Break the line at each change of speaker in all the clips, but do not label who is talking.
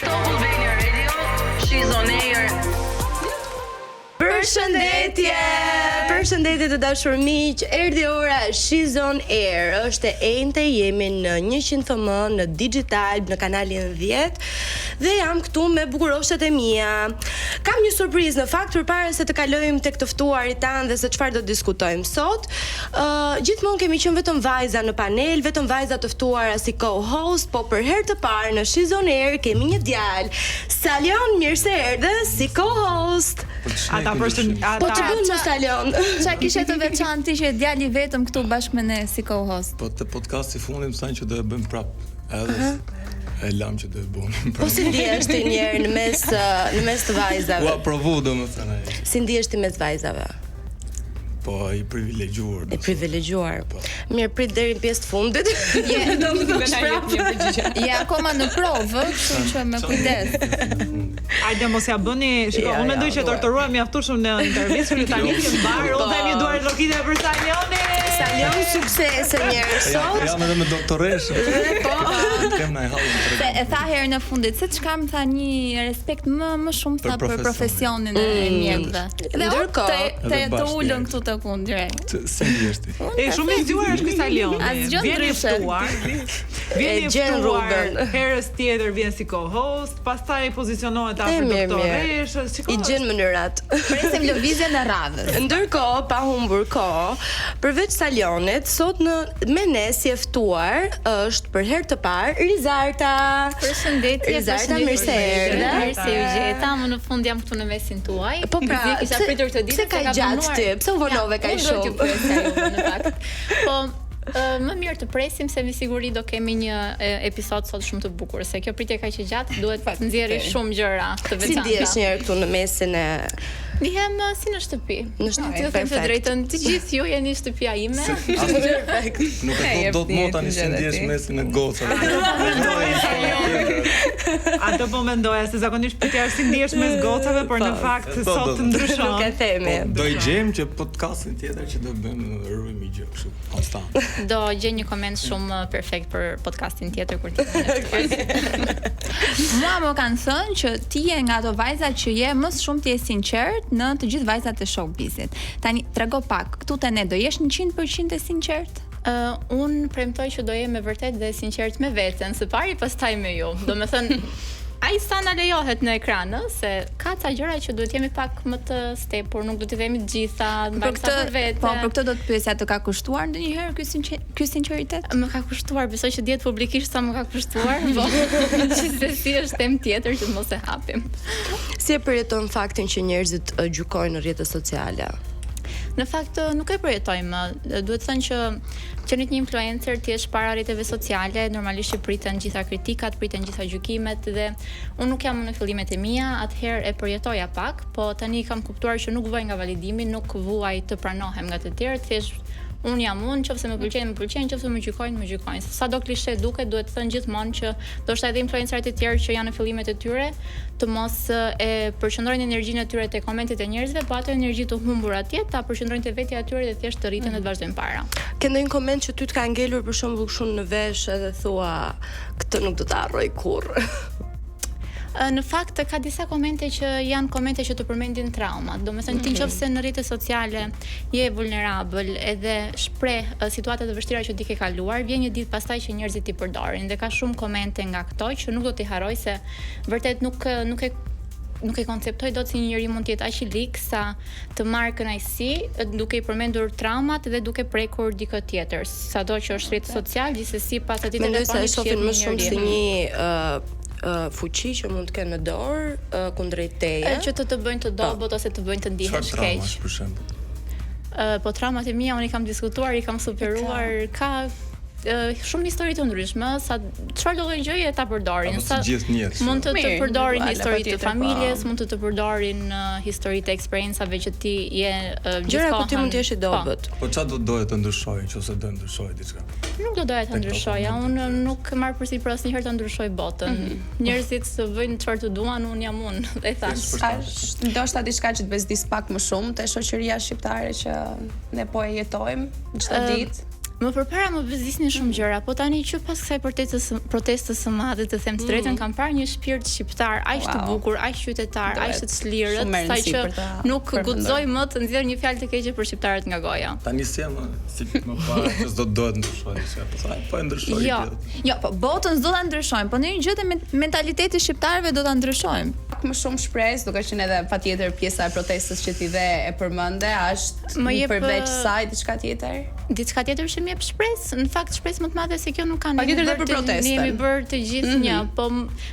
Top Albania Radio, she's on air.
Përshëndetje të dashur miq, erdhi ora She's on Air. Është e enjte, jemi në 100 FM në digital në kanalin 10 dhe jam këtu me bukuroshet e mia. Kam një surprizë në fakt përpara se të kalojmë tek të ftuarit tan dhe se çfarë do të diskutojmë sot. Gjithmonë kemi qenë vetëm vajza në panel, vetëm vajza të ftuara si co-host, po për herë të parë në She's on Air kemi një djalë. Salion, mirë se erdhe si co-host. Po të bënë në Salion.
Qa kishe të veçantë që djali vetëm këtu bashkë me ne si co-host?
Po të podcasti fundit më thanë që do e bëjmë prap. Edhe e lam që do e bëjmë prap.
Po si ndihesh ti njerë në mes të vajzave?
Ua provu domethënë.
Si ndihesh ti mes vajzave?
Po i privilegjuar.
E privilegjuar. Po. Mirë, prit deri në pjesë të fundit.
Do të thosh prapë. Je akoma në provë, kështu që me kujdes.
Hajde mos ja bëni, shiko, unë mendoj që torturuam mjaftueshëm në intervistë, tani që mbar, unë themi duar rokite për Salionin.
Salion suksese njerë sot.
Jam edhe me doktoresh.
Po.
Kem na hallin.
E tha herën e fundit, se çka më tha një respekt më shumë tha për profesionin e mjekëve.
Ndërkohë,
të ulën këtu të kund direkt.
Si ndihesh ti?
E shumë i zgjuar është ky Salioni.
Asgjë
Vjen i
ndryshe.
ftuar. Vjen i
gjen
ftuar.
rrugën.
Herës tjetër vjen si co-host, pastaj pozicionohet afër
mirë,
doktoreshës.
I gjen mënyrat.
Presim lëvizjen e radhës.
Ndërkohë, pa humbur kohë, përveç Salionit, sot me ne si e ftuar është për herë të parë Rizarta.
Përshëndetje.
Rizarta, mirë se erdhe.
Mirë se u gjeta, më në fund jam këtu në mesin tuaj.
Po pra,
kisha pritur të ditë
pse ka gjatë ti? Pse u vonove kaq shumë?
Unë do t'ju pyesja ju në fakt. Po më mirë të presim se me siguri do kemi një episod sot shumë të bukur, se kjo pritje kaq e gjatë duhet të nxjerrë shumë gjëra të veçanta.
Si ndihesh njerë këtu në mesin e...
Ndihem si në shtëpi.
Në shtëpi,
Ju them të drejtën, të gjithë ju jeni shtëpia ime.
Perfekt.
Nuk e do të motani se ndihesh mesin e gocave.
Ato po mendoja se zakonisht pyetja është si ndihesh mes gocave, por në fakt sot të ndryshon.
Nuk e themi.
Do i gjejmë që podcastin tjetër që do bëjmë rrymë gjë kështu konstant.
Do gjej një koment shumë perfekt për podcastin tjetër kur ti ftuar.
Mua më kanë thënë që ti je nga ato vajza që je më shumë ti je sinqert në të gjithë vajzat e showbizit. Tani trego pak, këtu te ne do jesh 100% e sinqert?
Unë premtoj që do jem me vërtet dhe sinqert me veten, së pari pastaj me ju. Domethënë ai sa na lejohet në ekran, se ka ca gjëra që duhet jemi pak më të stepur, nuk do t'i themi të gjitha, mbajsa për vete.
Po, për këtë do të pyesja, të ka kushtuar ndonjëherë ky sinqeritet?
Më ka kushtuar, besoj që dihet publikisht sa më ka kushtuar, po gjithsesi është temë tjetër që mos e hapim.
Si e përjeton faktin që njerëzit gjykojnë në rrjetet sociale?
Në fakt nuk e përjetojmë. Duhet thënë që qenit një influencer ti je para rrjeteve sociale, normalisht që priten gjitha kritikat, priten gjitha gjykimet dhe unë nuk jam në fillimet e mia, atëherë e përjetoja pak, po tani kam kuptuar që nuk vuaj nga validimi, nuk vuaj të pranohem nga të tjerë, thjesht unë jam unë, nëse më pëlqen, nëse më gjykojnë. Sa do klishe duket, duhet të thënë gjithmonë që ndoshta edhe influencerët e tjerë që janë në fillimet e tyre të mos e përqendrojnë energjinë e tyre te komentet e njerëzve, po ato energji të humbur atje ta përqendrojnë te vetja e tyre dhe thjesht të rriten dhe të vazhdojnë para.
Ke ndonjë koment që ty të ka ngelur për shembull shumë në vesh edhe thua këtë nuk do ta harroj kurrë?
Në fakt ka disa komente që janë komente që të përmendin traumat. Domethënë ti nëse në rrjetet sociale je vulnerabël edhe shpreh situata të vështira që ti ke kaluar, vjen një ditë pastaj që njerëzit i përdorin dhe ka shumë komente nga këto që nuk do t'i harroj se vërtet nuk e konceptoj dot si një njeri mund të jetë aq i lik sa të marrë kënaqësi duke i përmendur traumat dhe duke prekur dikë tjetër. Sado që është rrjet social, gjithsesi pas atij
telefonit që shohin më shumë si një fuqi që mund të kenë në dorë kundrejt teje,
që të bëjnë të dobët ose të bëjnë të ndihesh keq.
Çfarë për shembull?
Po traumat e mia unë i kam diskutuar, i kam superuar, ka shumë histori të ndryshme, sa çfarë lloj gjëje ta përdorin, sa mund të përdorin histori të familjes, mund të përdorin histori të eksperiencave që ti je
gjëra ku ti mund të jesh i dobët.
Po çfarë do doje të ndryshojë nëse do ndryshojë diçka?
Nuk do doja të ndryshoja, unë nuk marr përsipër asnjëherë të ndryshoj botën. Njerëzit të bëjnë çfarë të duan, unë jam unë, dhe thash.
Ndoshta diçka që të bezdis pak më shumë te shoqëria shqiptare që ne po e jetojmë çdo ditë.
Më përpara më bezisnin shumë gjëra, po tani që pas kësaj protestës së madhe, të them të drejtën, kam parë një shpirt shqiptar aq të bukur, aq qytetar, aq të çlirët, saqë nuk guxoj më të nxjerr një fjalë të keqe për shqiptarët nga goja.
Tani si më para që s'do dohet ndryshojë, po e ndryshojë.
Jo, po botën s'do ta ndryshojmë, po në një gjë të mentaliteti shqiptarëve do ta ndryshojmë.
Më shumë shpresë, duke qenë edhe patjetër pjesa e protestës që ti dhe e përmende, është përveç saj diçka tjetër?
Diçka tjetër që më jep shpresë, në fakt shpresë më të madhe se kjo nuk ka
ndonjë për protestën.
Ne jemi bërë të gjithë një, po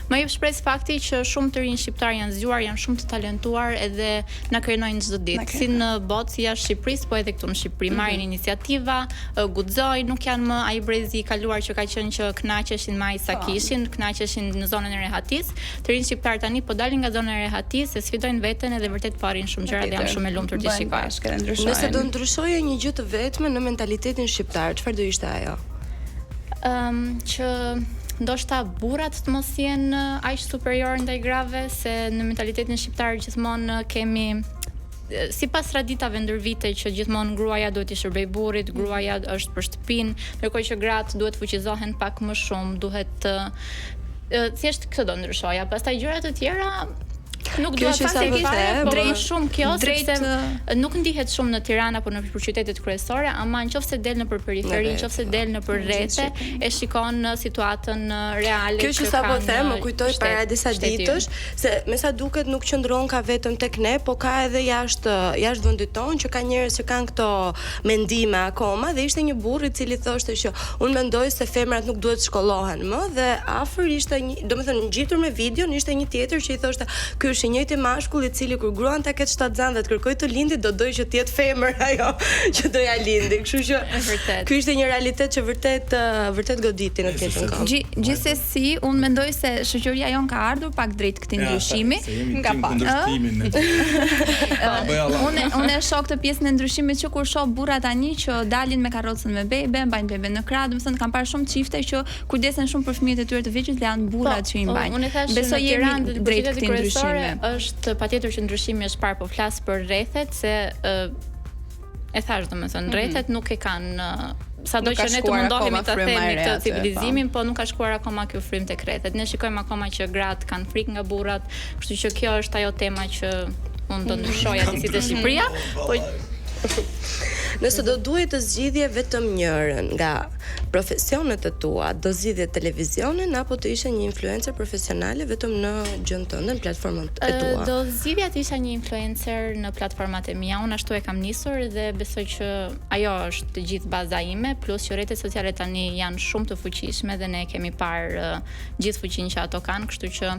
më jep shpresë fakti që shumë të rinj shqiptar janë zgjuar, janë shumë të talentuar edhe na krenojnë çdo ditë, si në botë, si jashtë Shqipërisë, po edhe këtu në Shqipëri marrin iniciativa, guxojnë, nuk janë më ai brezi i kaluar që ka qenë që kënaqeshin me ai sa kishin, kënaqeshin në zonën e Rehatis. Të rinj shqiptar tani po dalin nga zona e Rehatis, se sfidojnë veten edhe vërtet po arrin shumë gjëra dhe janë shumë e lumtur të shikojnë.
Nëse do ndryshoje një gjë të vetme në mentalitetin shqiptar, çfarë do ishte ajo?
Që ndoshta burrat të mos jenë aq superior ndaj grave, se në mentalitetin shqiptar gjithmonë kemi sipas traditave ndër vite që gjithmonë gruaja duhet i shërbej burrit, gruaja është për shtëpinë, ndërkohë që gratë duhet fuqizohen pak më shumë, duhet thjesht këtë do ndryshoja. Pastaj gjëra të tjera nuk do të thasë drejt shumë kjo, sepse nuk ndihet shumë në Tiranë apo në qytetet kryesore, ama nëse del nëpër periferi, nëse del nëpër rrethë, e shikon situatën reale.
Kjo që sapo them, më kujtoi para disa ditësh, se me sa duket nuk qëndron ka vetëm tek ne, po ka edhe jashtë vendit tonë që ka njerëz që kanë këto mendime akoma, dhe ishte një burr i cili thoshte që unë mendoj se femrat nuk duhet shkollohen më, dhe afër ishte një, domethënë ngjitur me videon, ishte një tjetër që i thoshte ky është i njëjti mashkull i cili kur gruan ta ketë shtatzan dhe të kërkoj të lindit do doj që të jetë femër ajo që doja lindi. Kështu që ky ishte një realitet që vërtet goditi në të njëjtën kohë.
Gjithsesi, unë mendoj se shoqëria jon ka ardhur pak drejt këtij ndryshimi.
Nga kundërshtimin.
Unë e shoh këtë pjesën e ndryshimit që kur shoh burra tani që dalin me karrocën me bebe, mbajnë beben në krah, domethënë kam parë shumë çifte që kujdesen shumë për fëmijët e tyre të vegjël dhe janë burrat që i mbajnë. Besoj jemi drejt këtij ndryshimi.
Është patjetër që ndryshimi është parë, po flas për rrethet se e thash domethënë rrethet nuk e kanë sado që ne të mundohemi ta themi këtë civilizimin, po nuk ka shkuar akoma ky frym tek rrethet. Ne shikojmë akoma që gratë kanë frikë nga burrat, kështu që kjo është ajo tema që unë do ndryshoja si të Shqipëria, po
nëse do duhet të zgjidhje vetëm njërin nga profesionet e tua, do zgjidhje televizionin apo të ishe një influencer profesionale vetëm në gjën tënde, në platformat e tua?
Do zgjidhja të isha një influencer në platformat e mia. Unë ashtu e kam nisur dhe besoj që ajo është gjithë baza ime, plus që rrjetet sociale tani janë shumë të fuqishme dhe ne kemi parë gjithë fuqinë që ato kanë, kështu që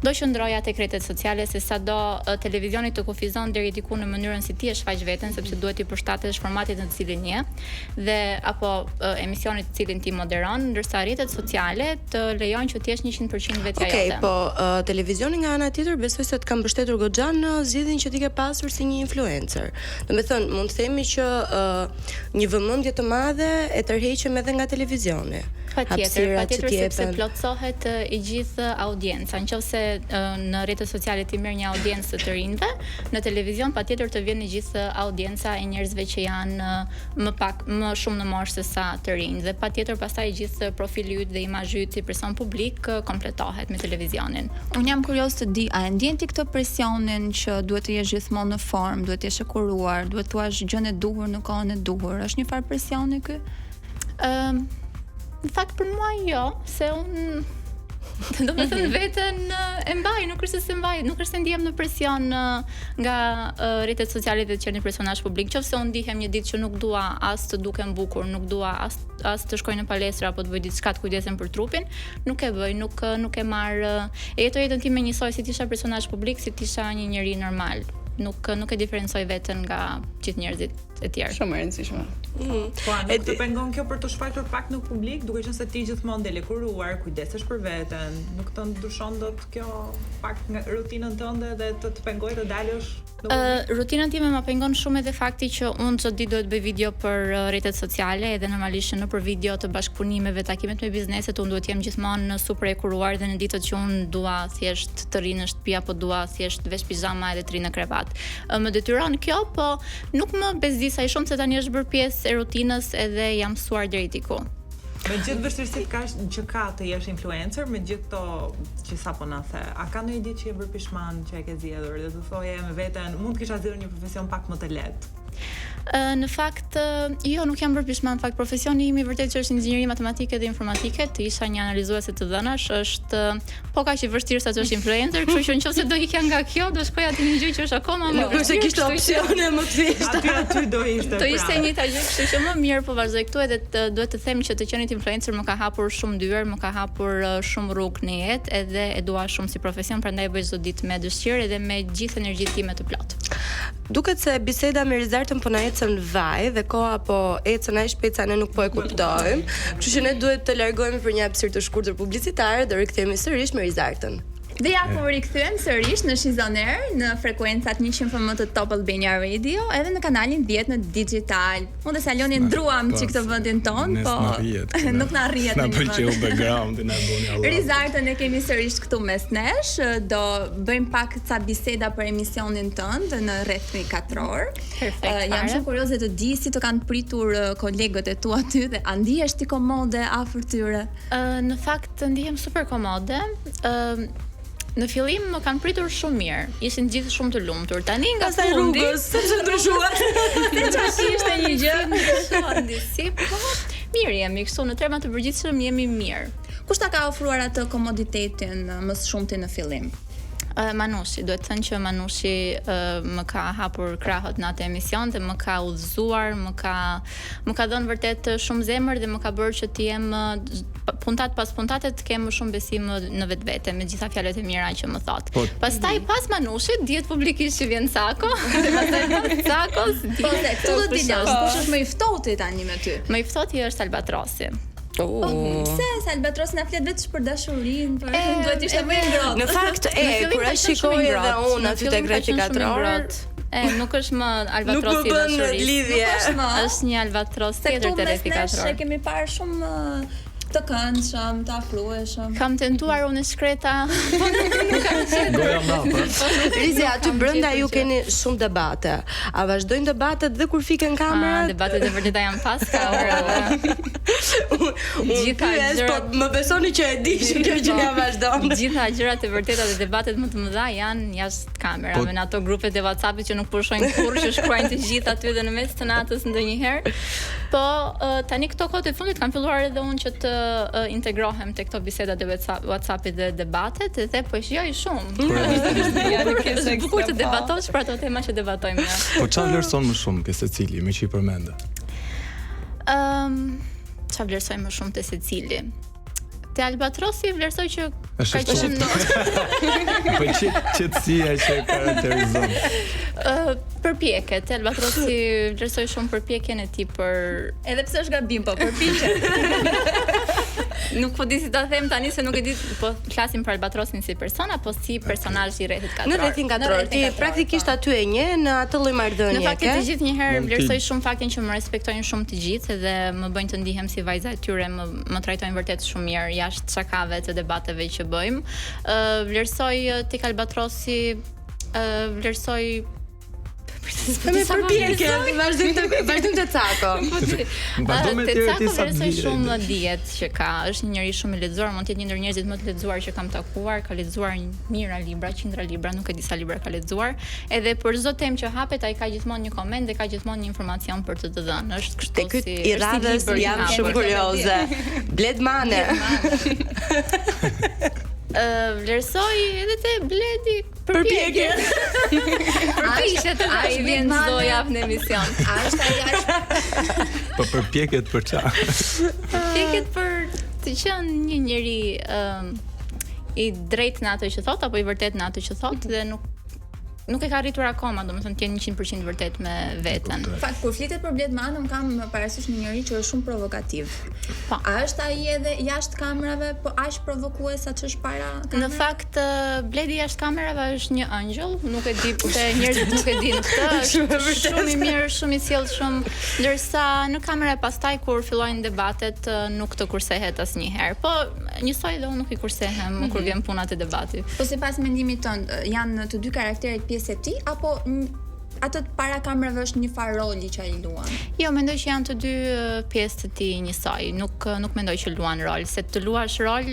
do qëndroja tek rrjetet sociale, se sado televizioni të kufizon deri diku në mënyrën si ti e shfaq veten, sepse duhet i përshtatesh formatit në të cilin je dhe apo emisionit të cilin ti moderon, ndërsa rrjetet sociale të lejojnë që ti jesh 100% vetja jote.
Okej, po televizioni nga ana tjetër besoj se të ka mbështetur goxha në zgjidhjen që ti ke pasur si një influencer. Domethënë, mund të themi që një vëmendje të madhe e tërheqëm edhe nga televizioni.
Patjetër sepse plotësohet i gjithë audienca. Nëse në rrjetet sociale ti merr një audiencë të rinjve, në televizion patjetër të vjen i gjithë audienca e njerëzve që janë më shumë në moshë se sa të rinj, dhe patjetër pastaj gjithë profili yt dhe imazhi yt si person publik kompletohet me televizionin.
Unë jam kurioz të di, a e ndjen ti këtë presionin që duhet të jesh gjithmonë në formë, duhet të jesh e kuruar, duhet të thuash gjën e duhur në kohën e duhur? Është një farë presioni ky?
Në fakt për mua jo, se unë do të thënë veten e mbaj, nuk është se mbaj, nuk është se ndihem në presion nga rrjetet sociale dhe të qenë një personazh publik. Nëse unë ndihem një ditë që nuk dua as të dukem bukur, nuk dua as të shkoj në palestra apo të bëj diçka të kujdesem për trupin, nuk e bëj, nuk e marr, e jetoj jetën time njësoj si të isha personazh publik, si të isha një njeri normal. Nuk e diferencoj veten nga gjithë njerëzit e tjerë.
Shumë e rëndësishme.
Po, nuk të pengon kjo për të shfaqur pak në publik, duke qenë se ti gjithmonë del e kuruar, kujdesesh për veten, nuk të ndryshon dot kjo pak nga rutinën tënde dhe të pengoj të dalësh në publik?
Rutinën time më pengon shumë edhe fakti që unë çdo ditë duhet bëj video për rrjetet sociale, edhe normalisht nëpër video të bashkëpunimeve, takimet me bizneset, unë duhet jem gjithmonë super e kuruar, dhe në ditët që unë dua thjesht të ri në shtëpi apo dua thjesht vesh pijama edhe të ri në krevat. Më detyron kjo, po nuk më bezdis di sa i shumë se tani është bërë pjesë e rutinës edhe jam mësuar deri diku.
Me gjithë vështirësitë që ka të jesh influencer, me gjithë to që sapo na the, a ka ndonjë ditë që e bër pishman që e ke zgjedhur dhe të thoje me veten, mund të kisha zgjedhur një profesion pak më të lehtë?
Në fakt, jo, nuk jam bërë pishman. Në fakt, profesioni im i vërtet që është inxhinieri matematike dhe informatike, të isha një analizuese të dhënash, është po kaq i vështirë sa të është influencer, kështu që nëse do ikja nga kjo, do shkoja te një gjë që është akoma më vështirë.
Nuk kishte opsione më të thjeshta.
Aty do ishte.
Do ishte një gjë, kështu që më mirë po vazhdoj këtu edhe duhet të them që të qenit influencer më ka hapur shumë dyer, më ka hapur shumë rrugë në jetë, edhe e dua shumë si profesion, prandaj bëj çdo ditë me dëshirë dhe me gjithë energjinë time të plotë.
Duket se biseda me Rizartën po na ecën vaj dhe koha po ecën aq shpejt sa ne nuk po e kuptojmë. Kështu që ne duhet të largohemi për një hapësirë të shkurtër publicitare dhe rikthehemi sërish me Rizartën.
Dhe ja ku rikthyem sërish në Shizon Air, në frekuencat 100 FM të Top Albania Radio, edhe në kanalin 10 në digital. Unë dhe Saloni ndruam çik të vendin ton, po nuk na rrihet
në pëlqeu background-in e bëni Allah.
Rizartën e kemi sërish këtu mes nesh, do bëjmë pak ca biseda për emisionin tënd në rreth 4 orë.
Perfekt.
Jam shumë kurioze të di si të kanë pritur kolegët e tu aty dhe a ndihesh ti komode afër tyre?
Në fakt ndihem super komode. Në fillim më kanë pritur shumë mirë. Ishin gjithë shumë të lumtur. Tani nga fundi,
sepse ndryshuar.
Çfarë ishte një gjë ndryshuar si, po mirë jemi kështu në terma të përgjithshëm jemi mirë.
Kush ta ka ofruar atë komoditetin më së shumti në fillim?
Manushi, duhet të thënë që Manushi më ka hapur krahët në atë emision dhe më ka udhëzuar, më ka dhënë vërtet shumë zemër dhe më ka bërë që të jem puntat pas puntate të kem më shumë besim në vetvete me gjitha fjalët e mira që më thot. Pastaj pas Manushit dihet publikisht që vjen Sako, dhe pastaj pas Sakos dihet
kush është më i ftohti tani me ty?
Më i ftohti është Albatrosi.
Se Albatros na flet vetëm për dashurinë, për duhet ishte më i ngrohtë.
Në fakt, kur e shikoj edhe unë aty tek rreth 4 orë,
nuk është më Albatrosi i dashurisë. Është një Albatros tjetër te rreth 4 orë.
Ne kemi parë shumë të këndshëm, të afrueshëm.
Kam tentuar unë shkreta.
Goja mbrapa.
Rizi, aty brenda ju keni shumë debate. A vazhdojnë debatet dhe kur fiken kamerat?
Debatet e vërteta janë pas kamerave.
Gjitha gjërat, po më besoni që e di që kjo gjë vazhdon.
Gjitha gjërat e vërteta dhe debatet më të mëdha janë jashtë kamerave, në ato grupet e WhatsApp-it që nuk pushojnë kurrë, që shkruajnë të gjithë aty dhe në mes të natës ndonjëherë. Po tani këto kohët e fundit kam filluar edhe unë që të integrohem tek këto bisedat e WhatsApp-it dhe debatet dhe po shijoj shumë. Janë pjesë e bukur të debatosh për ato tema që debatojmë ne.
Po çfarë vlerëson më shumë ke secili, me që i përmende?
Çfarë vlerësoj më shumë te secili? Te Albatrosi vlerësoj që
ka qenë po qetësia që e karakterizon.
Përpjeket, Albatrosi vlerësoj shumë përpjekjen e tij për
edhe pse është gabim, po përpiqet.
Nuk po di si ta them tani se nuk e di, po flasim për Albatrosin si person apo si personazh i rrethit 4 orë.
Në rrethin 4 orë. Ti praktikisht aty e njeh në atë lloj marrëdhënie.
Në fakt të gjithë një herë vlerësoj shumë faktin që më respektojnë shumë të gjithë dhe më bëjnë të ndihem si vajza e tyre, më trajtojnë vërtet shumë mirë jashtë shakave të debateve që bëjmë. Vlerësoj tek Albatrosi, vlerësoj
Me përpjekje, vazhdim të Cako.
Te Cako vlerësoj shumë dijet që ka, është një njerëz shumë i lexuar, mund të jetë një ndër njerëzit më të lexuar që kam takuar, ka lexuar mijëra libra, qindra libra, nuk e di sa libra ka lexuar, edhe për çdo temë që hapet ai ka gjithmonë një koment dhe ka gjithmonë një informacion për të dhënë. Është kështu si
i radhës jam shumë kurioze. Bledmane.
Vlerësoj edhe te Bledi përpjekje. Ai vjen çdo javë në emision.
Është ai.
Po përpjeket për çfarë?
Përpjeket për të qenë një njeri i drejtë në atë që thot apo i vërtet në atë që thot dhe nuk e ka arritur akoma, domethënë të jenë 100% vërtet me veten.
Fakt kur flitet për Bledmanën kam parasysh një njerëz që është shumë provokativ.
Po,
a është ai edhe jashtë kamerave, po aq provokues sa ç'është para kamerave?
Në fakt Bledi jashtë kamerave është një angjëll, nuk e di pse njerëzit nuk e dinë këtë, është shumë i mirë, shumë i sjellshëm, ndërsa në kamera pastaj kur fillojnë debatet nuk të kursehet asnjëherë. Po njësoj dhe unë nuk i kursehem kur vjen puna te debati.
Po sipas mendimit tënd, janë të dy karakteret pjesë e tij apo ato të para kamerave është një far roli që ai luan?
Jo, mendoj që janë të dy pjesë të tij njësoj. Nuk mendoj që luan rol, se të luash rol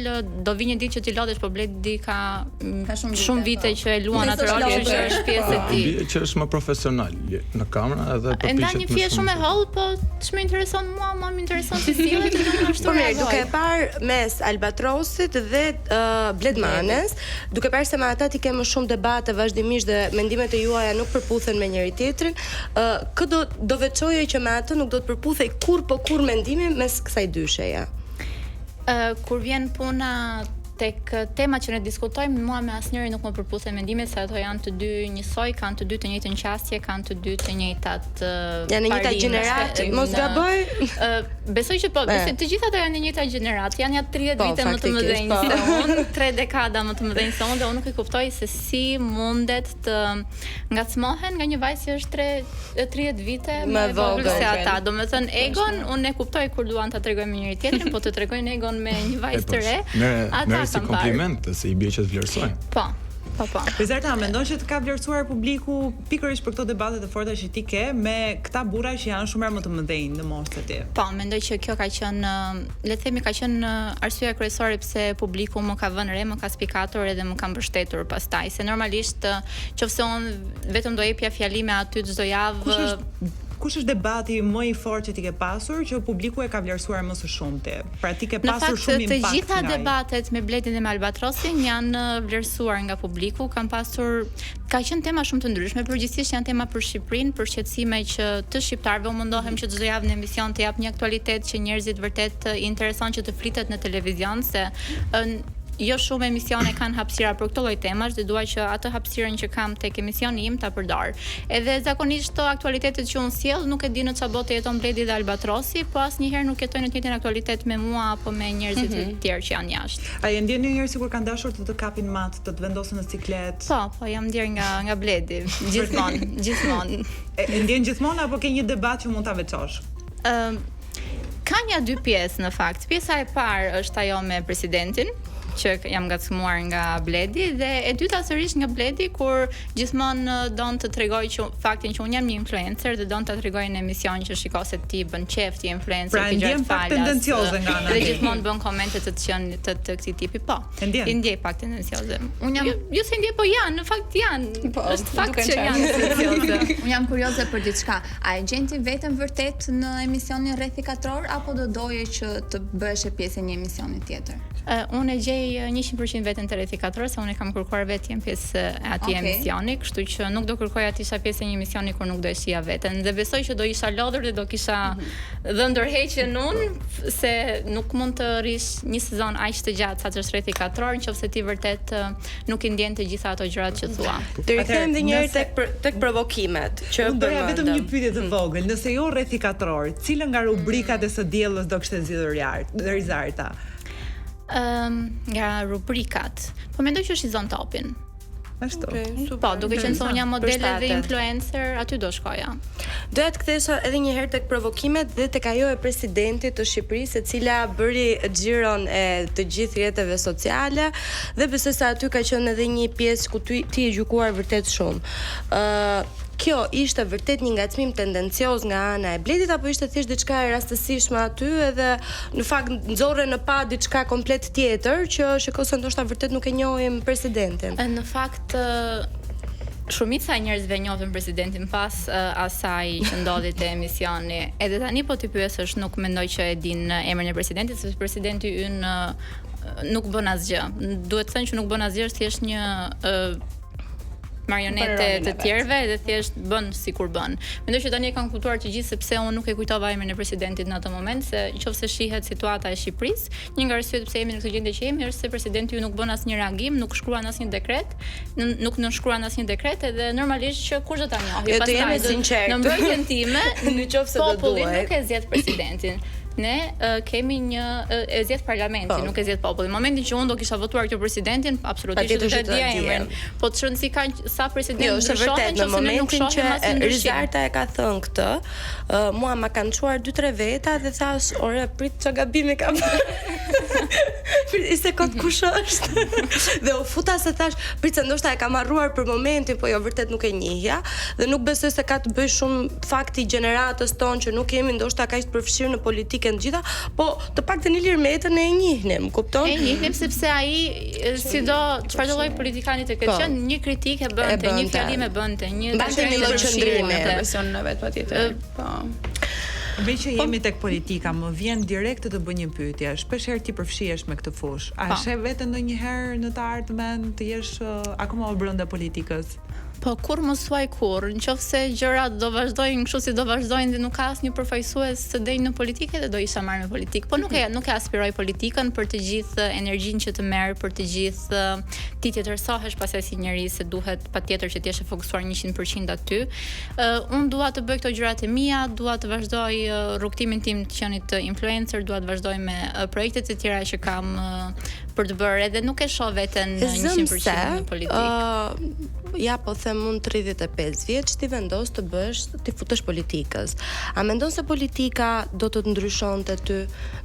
do vi një ditë që ti lodhesh, po Bledi ka shumë vite që e luan atë rol, që është pjesë e tij.
Bie që është më profesional në kamera edhe përpiqet.
Nda një fjalë shumë e holl, po ç'më intereson mua, më intereson si sillet dhe unë ashtu.
Po mirë, duke parë mes Albatrosit dhe Bledmanes, duke parë se me ata ti ke më shumë debate vazhdimisht dhe mendimet e juaja nuk përputhen me njëri tjetrin, kë do veçoje që me atë nuk do të përputhej kur mendimi mes kësaj dysheja?
Kur vjen puna tek tema që ne diskutojmë, mua me asnjëri nuk më përputhen mendimet, se ato janë të dy njësoj, kanë të dy të njëjtën qasje, kanë të dy të njëjtat
janë njëjta gjenerate, mos gaboj.
Besoj që po, të gjitha ato janë njëjta gjenerate, janë 30 vite më të mëdhenj se unë, 3 dekada më të mëdhenj se unë, dhe unë nuk e kuptoj se si mundet të ngacmohen nga një vajzë që është 30 vite më e vogël se ata. Domethënë egon, unë e kuptoj kur duan ta tregojnë me njëri tjetrin, po të tregojnë egon me një vajzë të re, ata
si kompliment, se i bie që të vlerësojnë.
Po.
Bizarta, mendon që të ka vlerësuar publiku pikërisht për këto debate të forta që ti ke me këta burra që janë shumë më të mëdhenj në moshë se ti?
Po, mendoj që kjo ka qenë, le të themi, ka qenë arsyeja kryesore pse publiku më ka vënë re, më ka spikatur edhe më ka mbështetur pastaj, se normalisht qofse unë vetëm do jepja fjalime aty çdo javë.
Kush është debati më i fortë që ti ke pasur që publiku e ka vlerësuar më së shumti? Pra ti ke pasur shumë impakt.
Në fakt, të gjitha debatet me Bledin dhe me Albatrosin janë vlerësuar nga publiku, ka qenë tema shumë të ndryshme, përgjithsisht janë tema për Shqipërinë, për shqetësime që të shqiptarëve u mundohem që çdo javë në emision të jap një aktualitet që njerëzit vërtet i intereson që të flitet në televizion, se jo shumë emisione kanë hapësira për këtë lloj temash, dhe dua që atë hapësirën që kam tek emisioni im ta përdor. Edhe zakonisht to aktualitetet që unë sjell nuk e di në çfarë bote jeton Bledi dhe Albatrosi, po asnjëherë nuk jetojnë në të njëjtin aktualitet me mua apo me njerëzit e tjerë që janë jashtë.
A je ndjen ndonjëherë sikur kanë dashur të kapin mat, të vendosen në ciklet?
Po, jam ndier nga Bledi, gjithmonë.
E ndjen gjithmonë apo ke një debat që mund ta veçosh?
Ka një dy pjesë në fakt. Pjesa e parë është ajo me presidentin, që jam ngacmuar nga Bledi, dhe e dyta sërish nga Bledi, kur gjithmonë don të tregoj që faktin që unë jam një influencer dhe don ta tregoj në emision që shiko se ti bën qef, ti influencer,
pra,
ti gjatë falas.
Tendencioze nga ana.
Dhe gjithmonë bën komente të këtij tipi. Po. Ndjej pak tendencioze. Unë jam jo se ndjej, po janë, në fakt janë. Po, është fakt që janë tendencioze.
Unë jam kurioze për diçka. A e gjenti veten vërtet në emisionin Rrethi Katror apo do doje që të bëhesh pjesë e një emisioni tjetër?
Unë e gjej 100% veten të Rrethi Katror, se unë kam kërkuar vetë jem pjesë e atij emisioni, kështu që nuk do kërkoja të isha pjesë e një emisioni kur nuk do e shija veten. Dhe besoj që do isha lodhur dhe do kisha dhënë ndërheqjen unë, se nuk mund të rish një sezon aq të gjatë sa është Rrethi Katror, nëse ti vërtet nuk i ndjen të gjitha ato gjërat që thua.
Të rikthehemi edhe një herë tek provokimet që
bëra vetëm një pyetje të vogël. Nëse jo Rrethi Katror, cilën nga rubrikat e së diellës do kishte zgjidhur Rizarta?
Nga rubrikat. Po mendoj që Shizon Topin.
Ashtu.
Po, duke qenë se unë jam modele dhe influencer, aty do shkoja.
Doja të kthesha edhe një herë tek provokimet dhe tek ajo e presidentit të Shqipërisë, e cila bëri xhiron e të gjithë rrjeteve sociale, dhe besoj se aty ka qenë edhe një pjesë ku ti e gjykuar vërtet shumë. Kjo ishte vërtet një ngacmim tendencioz nga ana e Bledit, apo ishte thjesht diçka e rastësishme aty, edhe në fakt nxorre në pa diçka komplet tjetër që shikoj ndoshta vërtet nuk e njohim presidentin?
Në fakt shumica e njerëzve njohin presidentin pas asaj që ndodhi te emisioni. Edhe tani po ti pyesësh, nuk mendoj që e din emrin e presidentit, sepse presidenti ynë nuk bën asgjë. Duhet të thënë që nuk bën asgjë, është thjesht një marionete të tjerëve dhe thjesht bën sikur bën. Mendoj që tani e kanë kuptuar të gjithë, sepse unë nuk e kujtova emrin e presidentit në atë moment, se nëse shihet situata e Shqipërisë, një nga arsyet pse jemi në këtë gjendje që jemi është se presidenti nuk bën asnjë reagim, nuk shkruan asnjë dekret, nuk nënshkruan asnjë dekret, edhe normalisht që kush do ta njohë.
Pastaj në
mbrojtjen time,
nëse do duhet,
populli nuk e zgjedh presidentin. ne kemi një e zgjedh parlamenti, nuk e zgjedh populli. Në momentin që unë do kisha votuar këtë presidentin, absolutisht do të dia emrin. Po të rëndësi ka sa presidentë ndryshohen,
në momentin që Rizarta e ka thënë këtë, mua ma kanë çuar 2-3 veta dhe thash, ore, prit ç'a gabimi ka bërë. Ishte kot kush është. Dhe u futa se thash, prit se ndoshta e kam harruar për momentin, po jo vërtet nuk e njihja dhe nuk besoj se ka të bëjë shumë fakti gjeneratës tonë që nuk jemi ndoshta kaq të përfshirë në politikën të gjitha, po të paktën Ilir Metën e njihnim, kupton?
E njihnim sepse ai sido çfarë do lloj politikanit të ketë qenë, një kritikë bënte, një fjalim e bënte, një
lloj qëndrimi
profesionin e vet patjetër. Po.
Me që jemi tek politika, më vjen direkt të bëj një pyetje. Shpesh herë ti përfshihesh me këtë fushë. A sheh veten ndonjëherë në të ardhmen të jesh akoma brenda politikës?
Po kur mos thuaj kur, nëse gjërat do vazhdojnë kështu si do vazhdojnë dhe nuk ka asnjë përfaqësues të denj në politikë dhe do isha marrë me politikë. Po nuk e aspiroj politikën për të gjithë energjinë që të merr, për të gjithë ti të tërsohesh pas asaj si njerëz se duhet patjetër që të jesh e fokusuar 100% aty. Unë dua të bëj këto gjërat e mia, dua të vazhdoj rrugtimin tim të qenit influencer, dua të vazhdoj me projektet e tjera që kam për të bërë edhe nuk e shoh veten 100% në politikë.
Ja, po them unë 35 vjeç ti vendos të bësh, ti futesh politikës. A mendon se politika do të ndryshonte ty?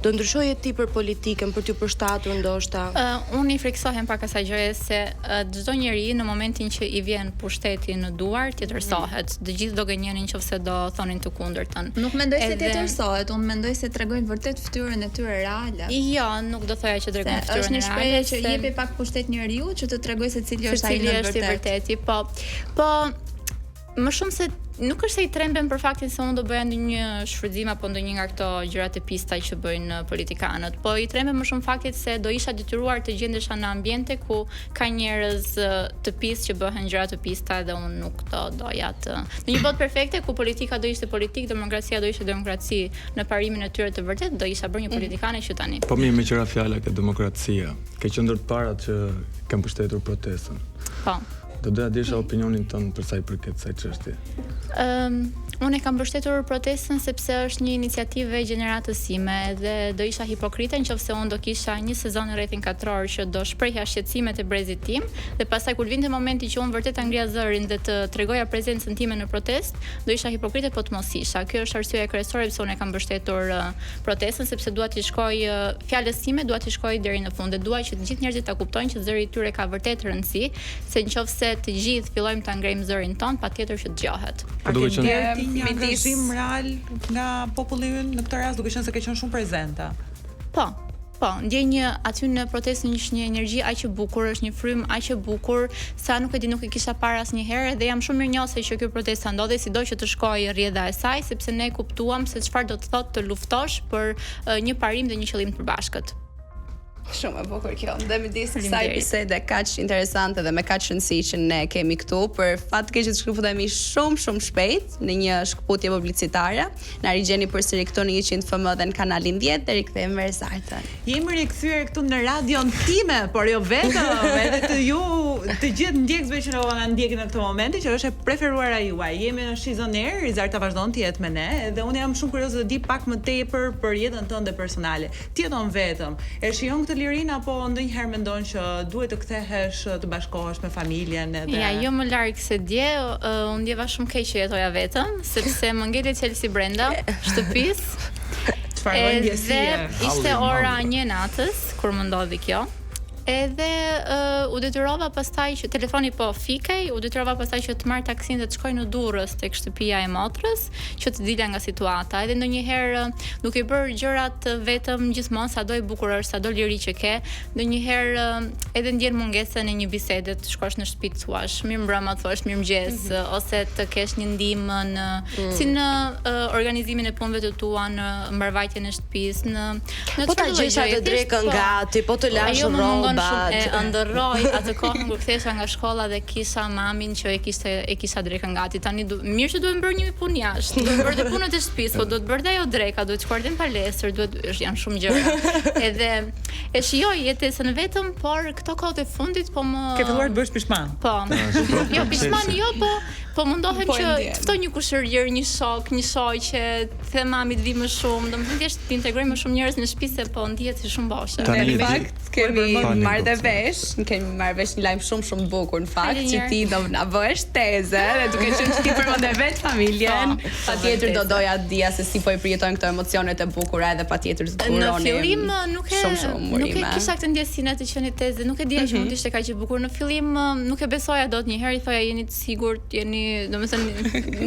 Do ndryshoje ti për politikën, për t'ju përshtatur ndoshta?
Unë i friksohem pak asaj gjëje se çdo njeri në momentin që i vjen pushteti në duar, ti tërsohet. Të gjithë do gënjenin nëse do thonin të kundërtën.
Nuk mendoj se ti tërsohet, unë mendoj se tregojnë vërtet fytyrën e tyre reale.
Jo, nuk do thoja që tregojnë fytyrën reale.
Është një shprehje që jepi pak pushtet njeriu që të tregoj se cili është ai në
vërtetë. Po më shumë se nuk është se i tremben për faktin se unë do bëja ndonjë shfrytëzim apo ndonjë nga këto gjërat e pista që bëjnë politikanët, po i tremben më shumë faktit se do isha detyruar të gjendesha në ambiente ku ka njerëz të pistë që bëhen gjëra të pista dhe unë nuk do doja të. Në një botë perfekte ku politika do ishte politikë, demokracia do ishte demokraci në parimin e tyre të vërtet, do isha bërë një politikane që tani.
Po mirë, me qëra fjala ke demokracia, ke qendër të parat që kanë mbështetur protestën.
Po.
Do doja disha opinionin tënd për sa i përket kësaj çështje.
Unë e kam mbështetur protestën sepse është një iniciativë e gjeneratës sime dhe do isha hipokrite nëse unë do kisha një sezon rrethin katror që do shprehja shqetësimet e brezit tim dhe pastaj kur vinte momenti që unë vërtet ta ngrija zërin dhe të tregoja prezencën time në protest, do isha hipokrite po të mos isha. Kjo është arsyeja kryesore pse unë e kam mbështetur protestën sepse dua të shkoj fjalës time, dua të shkoj deri në fund dhe dua që të gjithë njerëzit ta kuptojnë që zëri i tyre ka vërtet rëndësi, se nëse të gjithë fillojmë ta ngrejmë zërin ton, patjetër që dëgjohet.
Një angazhim real nga populli ynë në këtë rast duke qenë se ka qenë shumë prezente.
Po, ndjenj aty në protestë një energji aq e bukur, është një frym aq e bukur, sa nuk e di, nuk e kisha parë asnjëherë dhe jam shumë mirënjohse që kjo protestë ndodhi, sido që të shkojë rrjedha e saj, sepse ne kuptuam se çfarë do të thotë të luftosh për një parim dhe një qëllim të përbashkët.
Shumë e bukur kjo. Dhe midis kësaj bisede kaq interesante dhe me kaq rëndësi që ne kemi këtu, për fat keq që shkëputemi shumë shpejt në një shkëputje publicitare. Na rigjeni përsëri këtu në 100 FM dhe në kanalin 10 dhe rikthehemi me Rizartën.
Jemi rikthyer këtu në radion time, por jo vetëm, edhe të ju, të gjithë ndjekësve që na ndjekin në këtë moment, që është e preferuara juaj. Jemi në She's on Air, Rizarta vazhdon të jetë me ne dhe unë jam shumë kurioze të di pak më tepër për jetën tënde personale. Ti jeton vetëm, e shijon këtë lirin apo ndonjëherë mendon që duhet të kthehesh të bashkohesh me familjen edhe?
Ja, jo më larg se dje, unë ndjeva shumë keq që jetoja vetëm, sepse më ngelet Chelsea brenda shtëpisë.
Çfarë ndjesie?
Ishte ora 1 natës kur më ndodhi kjo. Edhe u detyrova pastaj që telefoni po fikej, u detyrova pastaj që të marr taksin dhe të shkoj në Durrës tek shtëpia e motrës, që të dilja nga situata. Edhe ndonjëherë duke bërë gjërat vetëm gjithmonë, sado e bukur është, sado liri që ke, ndonjëherë edhe ndjen mungesën e një bisede, të shkosh në shtëpi të thuash mirëmbrëma, thuash mirëmëngjes, ose të kesh një ndihmë në si në organizimin e punëve të tua, në mbarvajtjen e shtëpisë, në
po ta gjesh atë drekën gati, po të lash rrobat.
E ndërroj atë kohën kur kthesha nga shkolla dhe kisha mamin që e kisha drekën gati. Tani mirë që duhet bërë një punë jashtë, duhet bërë punët e shtëpisë, po duhet bërë ajo dreka, duhet shkuar në palestër, janë shumë gjëra. Edhe e shijoj jetesën vetëm, por këto kohët e fundit po më
ke filluar të bësh pishman.
Po. Jo, pishman jo, po Po mundohem që të ftoj një kushërir, një shok, një shoqe, të mamit vi më shumë, domethënë thjesht të integroj më shumë njerëz në shtëpi se po ndihet si shumë boshë.
Në fakt kemi marrë dhe vesh, kemi marrë vesh një lajm shumë bukur në fakt, që ti do na bëhesh teze, dhe duke qenë që ti përmend vet familjen, patjetër do doja të dija se si po i përjetojnë këto emocionet e bukura edhe patjetër të duroni.
Në fillim nuk e kisha këtë ndjesinë të qenë teze, nuk e dija që mund të ishte kaq e bukur. Në fillim nuk e besoja dot një herë, i thoja jeni të sigurt, jeni, domethënë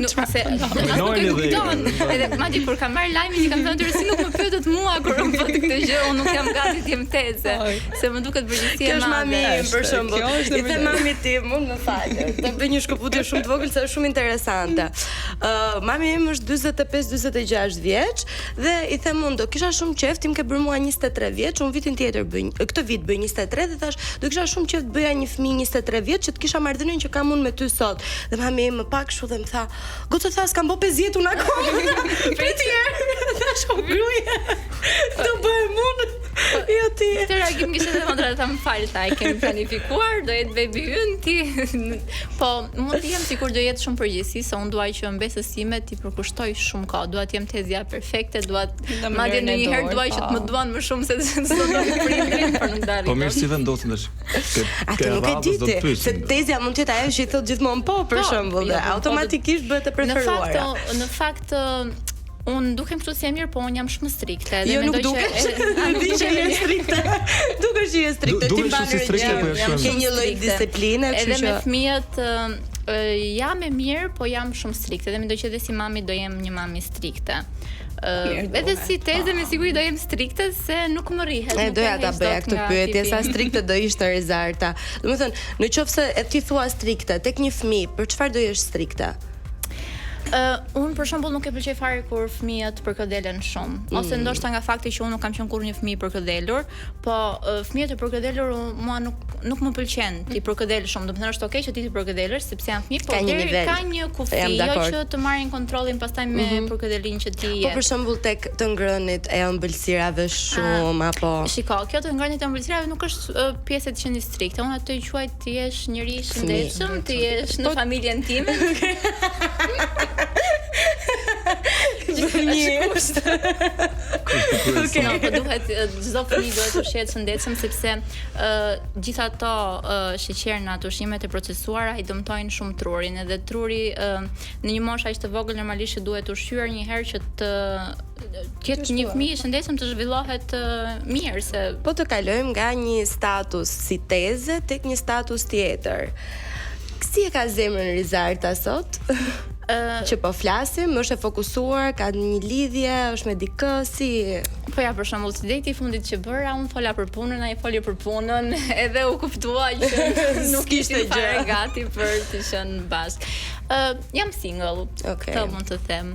nuk se nuk e kupton. Edhe madje kur kam marr lajmin i kam thënë se nuk më pyetët mua kur më bëhet këtë gjë, unë nuk jam gati të jem teze, se më duket përgjithësi e madhe.
Kjo është mami im për shembull. I them mami tim, unë më fal. Do bëj një shkëputje shumë të vogël se është shumë interesante. Mami im është 45-46 vjeç dhe i them unë do kisha shumë qejf ti më ke bërë mua 23 vjeç, unë vitin tjetër bëj, këtë vit bëj 23 dhe thash do kisha shumë qejf të bëja një fëmijë 23 vjeç që të kisha marrëdhënien që kam unë me ty sot. Dhe mami im më pak kështu dhe më tha, "Goca tha s'kam bë 50 unë akoma." Thash o gruaja. Do bëhem unë. Jo ti.
Këtë reagim kishte edhe mandra ta më fal ta, e kemi planifikuar, do jetë baby ynë ti. Po mund të jem sikur do jetë shumë përgjithësi, se unë dua që mbesës time ti përkushtoj shumë kohë, dua të jem tezja perfekte, dua madje ndonjëherë dua që të më duan më shumë se s'do të prindrin për ndarje.
Po mirë si vendosen tash.
Atë nuk e di ti, se tezja mund të jetë ajo që i thot gjithmonë po për shembull, dhe automatikisht bëhet e preferuara.
Në fakt unë dukem kështu si e mirë, po unë jam shumë strikte.
Jo, nuk dukesh. Di që je strikte. Dukesh që je strikte. Ti bën ke një lloj disipline, kështu që
edhe me fëmijët jam e mirë, po jam shumë strikte. Dhe mendoj që edhe si mami do jem një mami strikte. Edhe si teze me siguri do jem strikte se nuk më rrihet.
Doja ta bëja këtë pyetje, sa strikte do ishte Rizarta. Domethënë, nëse ti thua strikte tek një fëmijë, për çfarë do jesh strikte?
Unë për shembull nuk e pëlqej fare kur fëmijët përkëdelen shumë, ose ndoshta nga fakti që unë nuk kam qenë kurrë një fëmijë përkëdelur, po fëmijët e përkëdelur mua nuk më pëlqen ti përkëdel shumë. Do të thënë është okay që ti përkëdelësh sepse janë fëmijë, po ka një kufi, jo që të marrin kontrollin pastaj me përkëdelin që ti je.
Po për shembull tek të ngrënit e ëmbëlsirave shumë apo
shiko, kjo të ngrënit e ëmbëlsirave nuk është pjesë e të qenë strikte. Unë atë i quaj ti je njëri i shëndetshëm, ti je në familjen time.
Okay.
Po duhet çdo fëmijë duhet të shihet shëndetshëm sepse gjithë ato sheqerna, ushqimet e procesuara i dëmtojnë shumë trurin, edhe truri në një moshë aq të vogël normalisht duhet ushqyer një herë që të ketë një fëmijë i shëndetshëm të zhvillohet mirë se
po të kalojmë nga një status si teze tek një status tjetër. Si e ka zemrën Rizarta sot? Që po flasim, është e fokusuar, ka një lidhje, është me dikë si
po ja për shembull si deti i fundit që bëra, unë fola për punën, ai foli për punën, edhe u kuptua që nuk ishte gjë gati për të qenë bashkë. Jam single, këtë mund të them.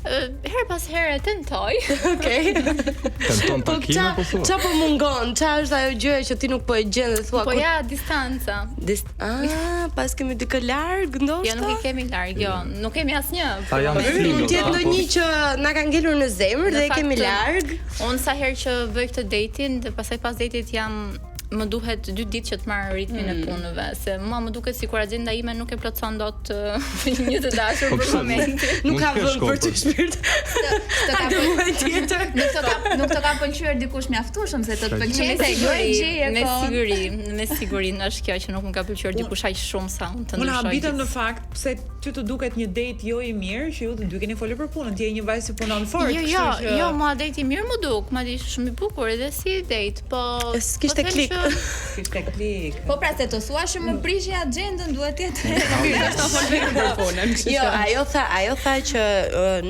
Her pas here tentoj.
Okej.
Tenton takime po thua.
Çfarë po mungon? Çfarë është ajo gjë që ti nuk po e gjen dhe thua?
Po ja, distanca.
Pas kemi dikë larg, ndoshta?
Jo, nuk i kemi larg, jo. Nuk kemi asnjë.
Mund të jetë ndonjë që na ka ngelur në zemër dhe e kemi larg.
Unë sa herë që bëj këtë dating dhe pastaj pas datit më duhet 2 ditë që të marr ritmin e punëve, se mua më duket sikur agjenda ime nuk e plotson dot një të dashur për momentin.
Nuk ka vend për të shpirt. Të ka muaj tjetër.
Nuk të ka pëlqyer dikush mjaftueshëm se të pëlqejë
me siguri është kjo që nuk më ka pëlqyer dikush aq shumë sa unë të ndryshoj.
Unë habitem në fakt pse ty të duket një date jo i mirë që ju të dy keni folur për punën, ti je një vajzë që punon fort,
kështu që jo, mua date i mirë më duk, madje shumë i bukur edhe si date, po
s'kishte klik.
Kishte klik.
Po pra se të thua që më prishi agjendën duhet të jetë.
Është të folë për punën.
Jo, ajo tha që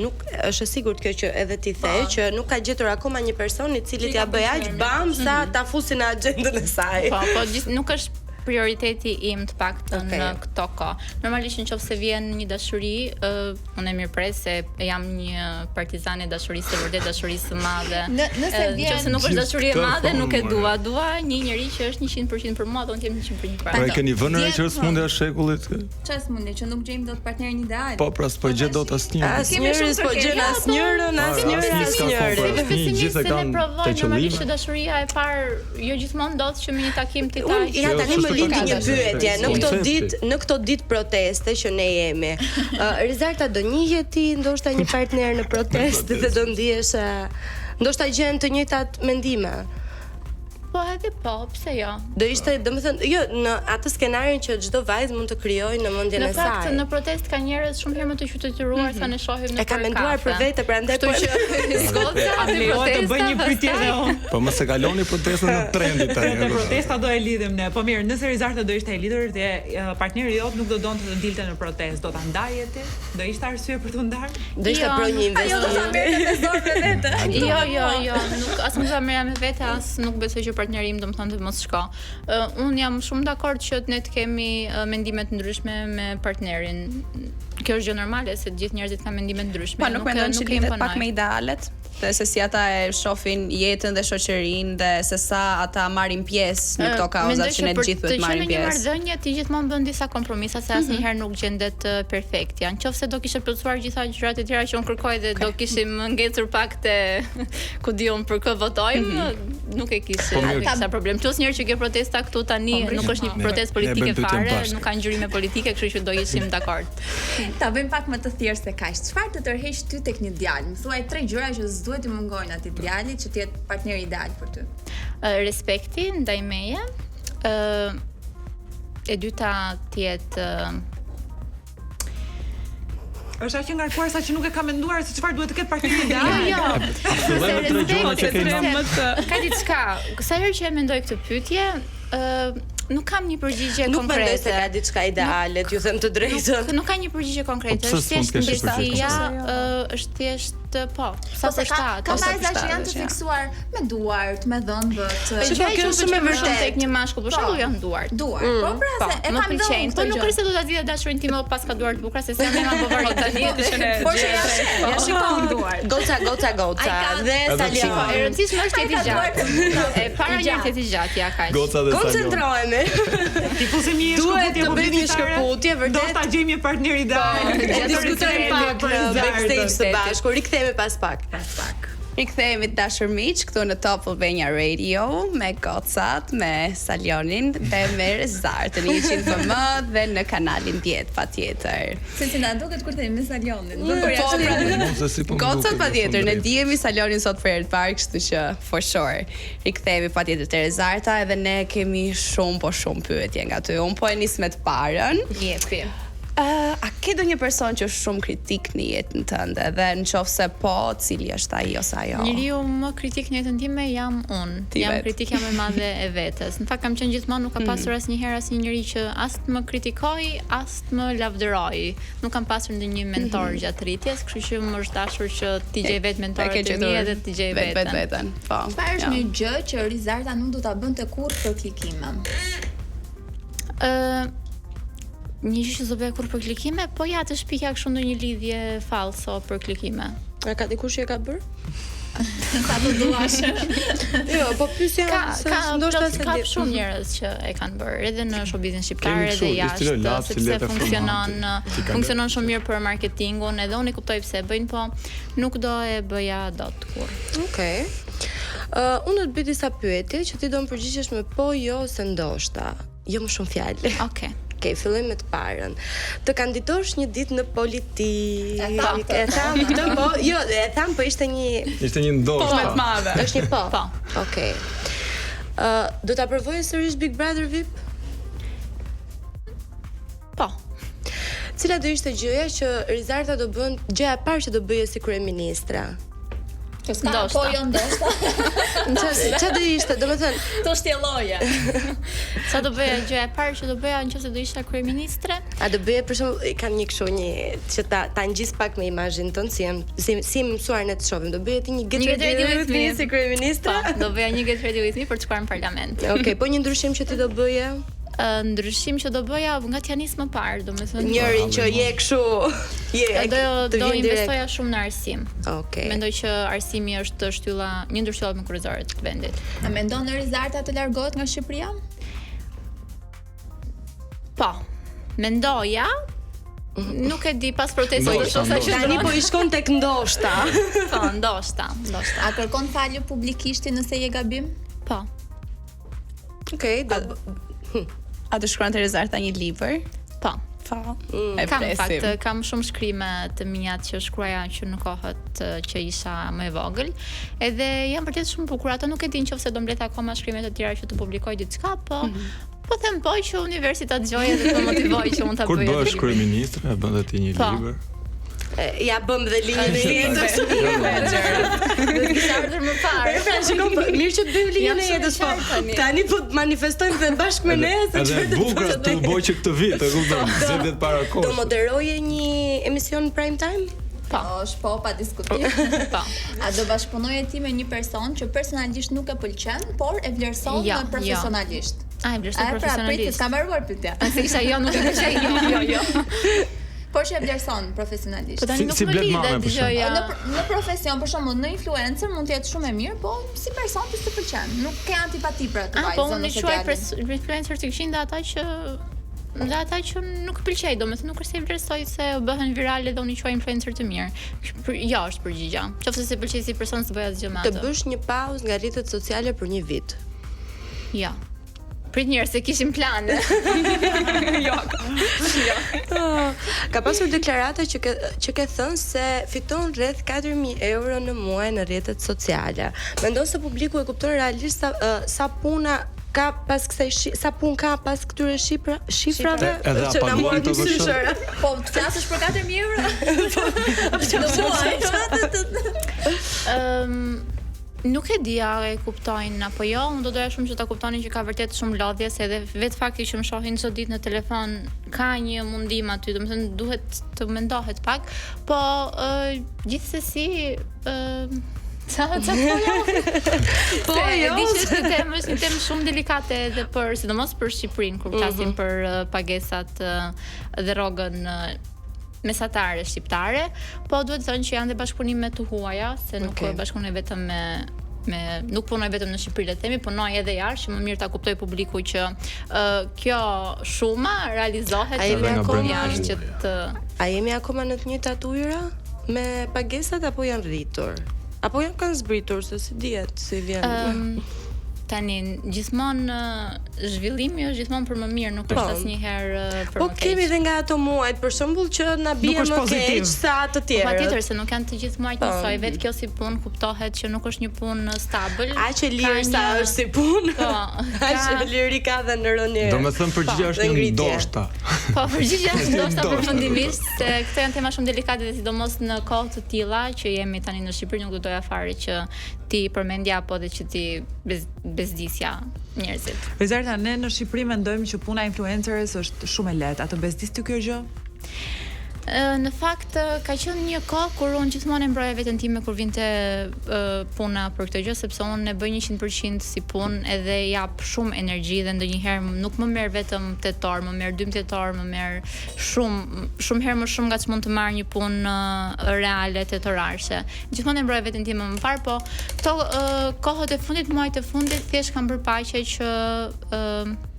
nuk është e sigurt kjo që edhe ti the që nuk ka gjetur akoma një person i cili t'ia bëj aq bam sa ta fusin në agjendën e saj.
Po nuk është prioriteti im të paktën në këto kohë. Normalisht nëse vjen një dashuri, unë e mirëpres se jam një partizane dashurisë, vërtet dashurisë së madhe.
Nëse vjen,
nëse nuk është dashuri e madhe, nuk e dua. Dua një njerëz që është 100% për mua, do të jem 100% për
ai. Pra keni vënë që smundja e shekullit?
Çfarë smundje që nuk gjejmë dot partnerin ideal?
Po pra s'po gjet dot asnjë.
Asnjëri s'po gjen asnjërin.
Gjithë kanë të qëllimit. Dashuria e parë jo gjithmonë ndodh që me një takim ti tash.
Ja tani më Indi një pyetje, në këto ditë proteste që ne jemi. Rizarta do njihet ti ndoshta një partner në protestë dhe do ndihesh ndoshta gjen të njëjtat mendime.
Po edhe po, pse jo?
Do ishte, domethënë, jo, në atë skenarin që çdo vajzë mund të krijojë në mendjen e saj.
Në fakt, në protestë ka njerëz shumë herë më të qytetëruar sa ne shohim në
e ka menduar për vete, prandaj
po zgjodha atë protestë.
Bëj një pyetje edhe unë.
Po mos e kaloni protestën në trendit tani.
Te protesta do e lidhim ne. Po mirë, nëse Rizarta do ishte e lidhur dhe partneri jot nuk do donte të dilte në protestë, do ta ndaje ti? Do ishte arsye për të ndarë?
Do ishte pro një investim.
Jo, nuk as nuk merrem me vete, as nuk besoj që partneri im domethënë të mos shko. Un jam shumë dakord që ne të kemi mendime të ndryshme me partnerin. Kjo është gjë normale se të gjithë njerëzit kanë mendime të ndryshme.
Po nuk mendon që lidhet pak me idealet? Dhe se si ata e shohin jetën dhe shoqërinë dhe se sa ata marrin pjesë në këto kauza që ne të gjithë duhet marrim pjesë.
Në një marrëdhënie ti gjithmonë bën disa kompromisa se asnjëherë nuk gjendet perfektja. Nëse do kishe plotësuar gjitha gjërat e tjera që unë kërkoj dhe do kishim ngecur pak te ku diun për kë votojmë, nuk e kisha problem. Plus njerëz që ke protesta këtu tani nuk është një protestë politike fare, nuk ka ngjyrime politike, kështu që do ishim dakord.
Ta bëjmë pak më të thjeshtë se kaq. Çfarë të tërheq ty tek një djalë? Më thuaj 3 gjëra që duhet të mungojnë atij djalit që të jetë partner ideal për ty.
Respekti ndaj meje. E dyta të jetë
është aq e ngarkuar sa që nuk e ka menduar se çfarë duhet të ketë partneri ideal.
Ka diçka. Sa herë që e mendoj këtë pyetje, nuk kam një përgjigje konkrete.
Nuk mendoj se ka diçka ideale, ju them të drejtën.
Nuk ka një përgjigje konkrete. Është thjesht ndërsia, është thjesht po. Sa po shtat.
Ka vajza që janë të fiksuar me duart, me dhëmbët.
Kjo është shumë e vërtetë tek një mashkull, për shembull janë duart.
Duart. Po pra se e kam dhënë.
Po nuk është se do ta zgjidhë dashurinë time pas ka duart bukura, se janë më bavarit tani që ne.
Por që ja shikon duart.
Goca. Dhe Salion.
E rëndësishme është jetë i gjatë. E para jetë i gjatë, ja kaq.
Goca dhe Salion.
Koncentrohemi.
Tifuzimi një shkëputje
publicitare. Një shkëputje, vërtet.
Do ta gjejmë një partner ideal.
Diskutojmë pak në backstage së bashku. Rikthehemi pas pak.
Rikthehemi të dashur miq këtu në Top Albania Radio me Gocat, me Salionin dhe me Rizartën 100 FM dhe në kanalin 10 patjetër.
Se si na duket kur themi me Salionin.
Gocat patjetër, ne dihemi Salionin sot për herë të parë, kështu që for sure. Rikthehemi patjetër te Rizarta edhe ne kemi shumë pyetje nga ty. Un po e nis me të parën.
Jepi.
A ke do një person që është shumë kritik në jetën tënde dhe nëse po, cili është ai ose ajo?
Njeriu më kritik në jetën time jam unë. Jam kritikja më e madhe e vetes. Në fakt kam qenë gjithmonë, nuk ka pasur asnjëherë asnjë njerëz që as të më kritikoi, as të më lavdëroi. Nuk kam pasur ndonjë mentor gjatë rritjes, kështu që më është dashur që t'i gjej vetë mentorët e mi edhe t'i gjej
veten. Po.
Çfarë është një gjë që Rizarta nuk do ta bënte kurrë për klikime?
Një gjë që do bëja kur për klikime, po ja të shpikja kështu ndonjë lidhje falso për klikime.
A ka dikush që e ka bërë?
Sa të duash.
Jo, po pyesja
ndoshta ka shumë njerëz që e kanë bërë, edhe në showbizin shqiptar edhe jashtë, sepse funksionon shumë mirë për marketingun, edhe unë e kuptoj pse e bëjnë, po nuk do e bëja dot kurrë.
Okej. Unë do të bëj disa pyetje që ti do më përgjigjesh me po, jo ose ndoshta. Jo më shumë fjalë.
Okej.
Okej, fillojmë me të parën. Të kandidosh një ditë në politikë. E tham këtë po, jo, e tham po ishte një
ndoshta.
Po më të madhe.
Është një po.
Po.
Okej. Do ta provojë sërish Big Brother VIP?
Po.
Cila do ishte gjëja që Rizarta do bën, gjëja e parë që do bëje si kryeministra?
Po jo ndoshta.
Çfarë do ishte? Domethënë,
to shtjelloje.
Sa do bëja gjëja e parë që do bëja nëse do isha kryeministre?
A do bëje për shembull, kam një kështu një që ta ngjis pak me imazhin tënd, si mësuar ne të shohim. Do bëje ti një get ready with me si kryeministra?
Po, do bëja një get ready with me për të shkuar në parlament.
Okej, po një ndryshim që ti do bëje?
Ndryshim që do bëja nga t'ja nis më parë, domethënë
njërin që je kështu,
do investoja shumë në arsim.
Okej.
Mendoj që arsimi është një ndër shtyllat më kryesore të vendit.
A mendon Rizarta të largohet nga Shqipëria?
Po. Mendoja. Nuk e di pas protestës do të thotë
tani po i shkon tek ndoshta.
Po, ndoshta.
A kërkon falje publikisht nëse je gabim?
Po.
Okej,
A të shkruan Terezarta një libër?
Po. Kam fakt, kam shumë shkrime të mia që shkruaja që në kohët që isha më e vogël. Edhe jam vërtet shumë bukur. Ato nuk e din nëse do mbledh akoma shkrime të tjera që të publikoj diçka, po them po që universi ta dëgjojë dhe të më motivoj që mund ta bëj.
Kur bëhesh kryeministre, e bën ti një libër.
Ja bëm dhe linjën e jetës. Do të kisha ardhur më parë. Pra shikoj, mirë që të bëjmë linjën e jetës, po. Tani po manifestojmë dhe bashkë me ne se
çfarë të bukur të bëj që këtë vit, e kupton? Zëdet para kohës.
Do moderoje një emision prime time?
Po, pa diskutim.
Po.
A do bashkëpunoje ti me një person që personalisht nuk e pëlqen, por e vlerëson profesionalisht?
E vlerëson profesionalisht.
S'kam mbaruar pyetja.
Se isha jo, nuk e pëlqej jo.
Por që e vlerëson profesionalisht.
Po tani nuk më lidhet dëgjoja.
Në profesion, për shembull, në influencer mund të jetë shumë e mirë, po si person ti s'të pëlqen. Nuk ke antipati për atë vajzën.
Po unë quaj influencer të kishin dhe ata që nuk pëlqej, domethënë nuk është se vlerësoj se u bëhen virale dhe unë quaj influencer të mirë. Jo, është përgjigja. Qoftë se pëlqej si person s'bëj asgjë me atë.
Të bësh një pauzë nga rrjetet sociale për një vit.
Ja. Prit njerë se kishim plane. Jo.
Ka pasur deklarata që ke thënë se fiton rreth 4.000 euro në muaj në rrjetet sociale. Mendon se publiku e kupton realisht sa puna ka pas kësaj sa punë ka pas këtyre shifrave
që na muan të
vështirë.
Po të flasësh për 4.000 euro?
Nuk e di a e kuptojnë apo jo, unë do doja shumë që ta kuptonin që ka vërtet shumë lodhje, se edhe vetë fakti që më shohin çdo ditë në telefon ka një mundim aty, domethënë duhet të mendohet pak, po gjithsesi Po jo. Di që është një temë shumë delikate edhe sidomos për Shqipërinë kur flasim për pagesat dhe rrogën mesatare shqiptare, po duhet të thënë që janë dhe bashkëpunime të huaja, se nuk bashkëpunoj vetëm nuk punoj vetëm në Shqipëri, le të themi, punoj edhe jashtë, që më mirë ta kuptoj publiku që kjo shuma realizohet edhe jashtë që të.
A jemi akoma në të njëjtat ujëra me pagesat apo janë rritur? Apo janë kanë zbritur, se si dihet, si vjen.
Tani gjithmonë zhvillimi është gjithmonë për më mirë, nuk është asnjëherë për më keq.
Po kemi edhe nga ato muajt për shembull që na bie më keq sa të tjerë.
Patjetër se nuk janë të gjithë muajt njësoj, vetë kjo si punë kuptohet që nuk është një punë stabil.
Aq e lirë sa është si punë. Po. Aq e lirë ka dhe në rënje.
Domethënë përgjigjja është një ndoshta.
Po përgjigjja është ndoshta përfundimisht, se këto janë tema shumë delikate dhe sidomos në kohë të tilla që jemi tani në Shqipëri, nuk do doja fare që ti përmendja apo dhe që ti bezdisja njerëzit.
Terezarta, ne në Shqipëri mendojmë që puna influencerës është shumë e lehtë. A të bezdis ty kjo gjë?
Në fakt ka qenë një kohë kur unë gjithmonë e mbroja veten time kur vinte puna për këtë gjë, sepse unë e bëj 100% si punë edhe jap shumë energji dhe ndonjëherë nuk më merr vetëm tetor, më merr 12 tetor, më merr shumë herë më shumë nga ç'mund të marr një punë reale tetorare. Gjithmonë e mbroja veten time më parë, po këto kohët e fundit, muajt e fundit thjesht kam bërë paqe që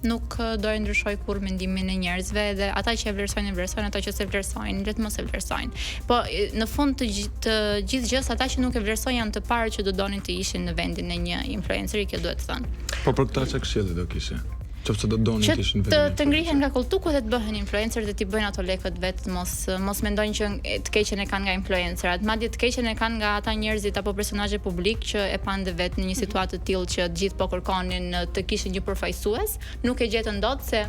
nuk do e ndryshoj kur mendimin e njerëzve dhe ata që e vlerësojnë, ata që se vlerësojnë, le të mos e vlerësojnë. Po në fund të gjithë gjës, ata që nuk e vlerësojnë janë të parë që do donin të ishin në vendin e një influenceri, kjo duhet të thënë.
Po për këtë çka këshilli do kishe? Qoftë do donin të ishin në vendin.
Të ngrihen nga koltuku dhe të bëhen influencer dhe të bëjnë ato lekët vetë, mos mendojnë që të keqen e kanë nga influencerat, madje të keqen e kanë nga ata njerëzit apo personazhe publik që e kanë vetë në një situatë të tillë që të gjithë po kërkonin të kishin një përfaqësues, nuk e gjetën dot se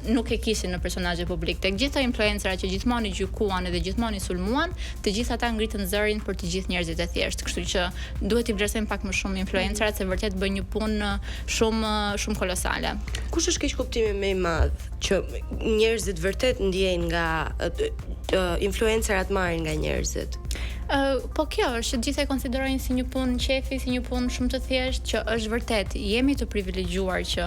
nuk e kishin në personazhe publik. Tek gjithë influencerat që gjithmonë i gjykuan edhe gjithmonë i sulmuan, të gjithë ata ngritën zërin për të gjithë njerëzit e thjeshtë. Kështu që duhet i vlerësojmë pak më shumë influencerat se vërtet bëjnë një punë shumë kolosale.
Kush është keq kuptimi më i madh që njerëzit vërtet ndjejnë nga influencerat marrin nga njerëzit?
Po kjo është që gjithë e konsiderojnë si një punë qefi, si një punë shumë të thjeshtë, që është vërtet jemi të privilegjuar që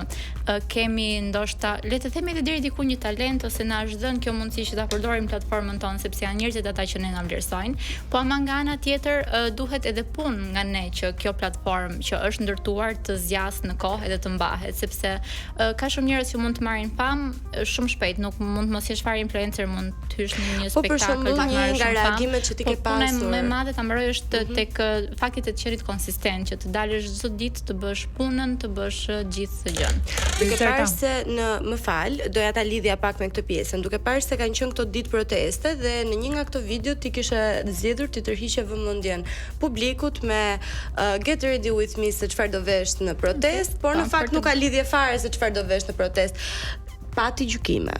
kemi ndoshta le të themi edhe deri diku një talent ose na është dhënë kjo mundësi që ta përdorim platformën tonë sepse janë njerëzit ata që ne na vlerësojnë, po ama nga ana tjetër duhet edhe punë nga ne që kjo platformë që është ndërtuar të zgjas në kohë edhe të mbahet, sepse ka shumë njerëz që mund të marrin pam shumë shpejt, nuk mund mos jesh fare influencer, mund të hysh në një spektakël,
po për shembull një nga reagimet që ti ke pasur
më e madhe ta mbaroj është tek fakti të qerit konsistent, që të dalësh çdo ditë të bësh punën, të bësh gjithë gjën.
Duke parë se doja ta lidhja pak me këtë pjesën. Duke parë se kanë qenë këto ditë proteste dhe në një nga këto video ti kishe zgjedhur ti tërhiqe vëmendjen publikut me Get Ready With Me se çfarë do vesh në protest, por në fakt nuk ka lidhje fare se çfarë do vesh në protest. Pati gjykime.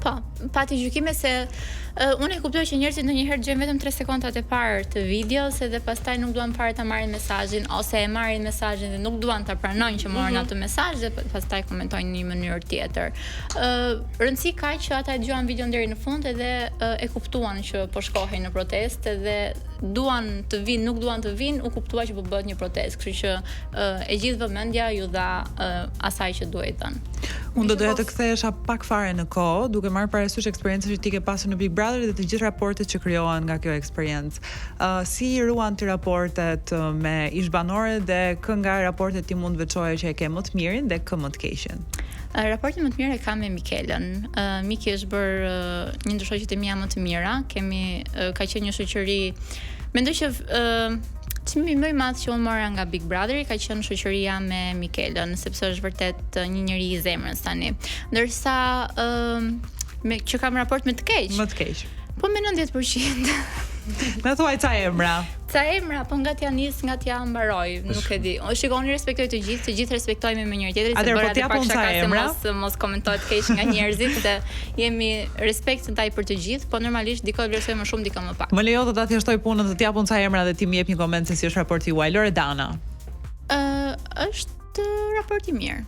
Po, pati gjykime se unë e kuptoj që njerëzit ndonjëherë gjejnë vetëm 3 sekondat e parë të videos dhe pastaj nuk duan fare ta marrin mesazhin ose e marrin mesazhin dhe nuk duan ta pranojnë që morën atë mesazh dhe pastaj komentojnë në një mënyrë tjetër. Rëndësi ka që ata e dëgjuan videon deri në fund dhe e kuptuan që po shkohej në protestë dhe duan të vinë, nuk duan të vinë, u kuptua që po bëhet një protestë, kështu që e gjithë vëmendja ju dha asaj që duhej dhënë.
Unë do doja të kthehesha pak fare në kohë, duke marrë parasysh eksperiencën që ti ke pasur në Big Brother dhe të gjithë raportet që krijohen nga kjo eksperiencë. Si i ruan ti raportet me ish-banore dhe kë nga raportet ti mund veçoje që e ke më të mirin dhe kë më të keqen?
Raportin më të mirë e kam me Mikelën. Miki është bërë një ndër shoqjet e mia më të mira. Ka qenë një shoqëri. Mendoj që çmimi më i madh që unë mora nga Big Brother ka qenë shoqëria me Mikelën, sepse është vërtet një njeri i zemrës tani. Ndërsa që kam raport me të keq.
Më të keq.
Po me 90%.
Më thuaj ca emra.
Ca emra, po nga t'ja nis, nga t'ja mbaroj, nuk e di. Shikoni, respektoj të gjithë respektojmë me njëri tjetrin, se bëra të pak shaka se mos komentohet keq nga njerëzit dhe jemi respekt ndaj për të gjithë, po normalisht diko vlerësoj më shumë, diko më pak.
Më lejo të ta thjeshtoj punën të t'japun ca emra dhe ti më jep një koment se si është raporti juaj. Loredana.
Është raport i mirë.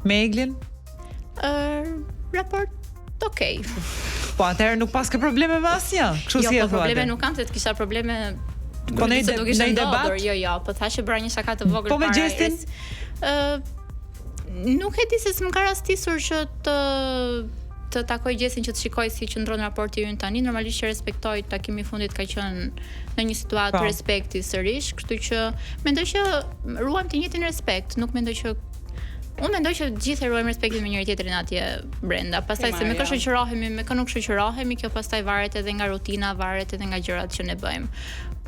Me Eglin?
Raport okej.
Po atëherë nuk pas ke probleme me asnjë. Kështu si e thua.
Jo, probleme nuk kam, se të kisha probleme.
Po në debat?
Jo, po thashë bëra një shaka të vogël
para. Po me gjestin?
Nuk e di se s'm ka rastisur që të takoj gjestin që të shikoj si qëndron raporti ynë tani. Normalisht që respektoj, takimi i fundit ka qenë në një situatë respekti sërish, kështu që mendoj që ruajmë të njëjtin respekt, nuk mendoj që unë mendoj që gjithë e ruajmë respektin me njëri tjetrin atje brenda. Pastaj se me kë shoqërohemi, me kë nuk shoqërohemi, kjo pastaj varet edhe nga rutina, varet edhe nga gjërat që ne bëjmë.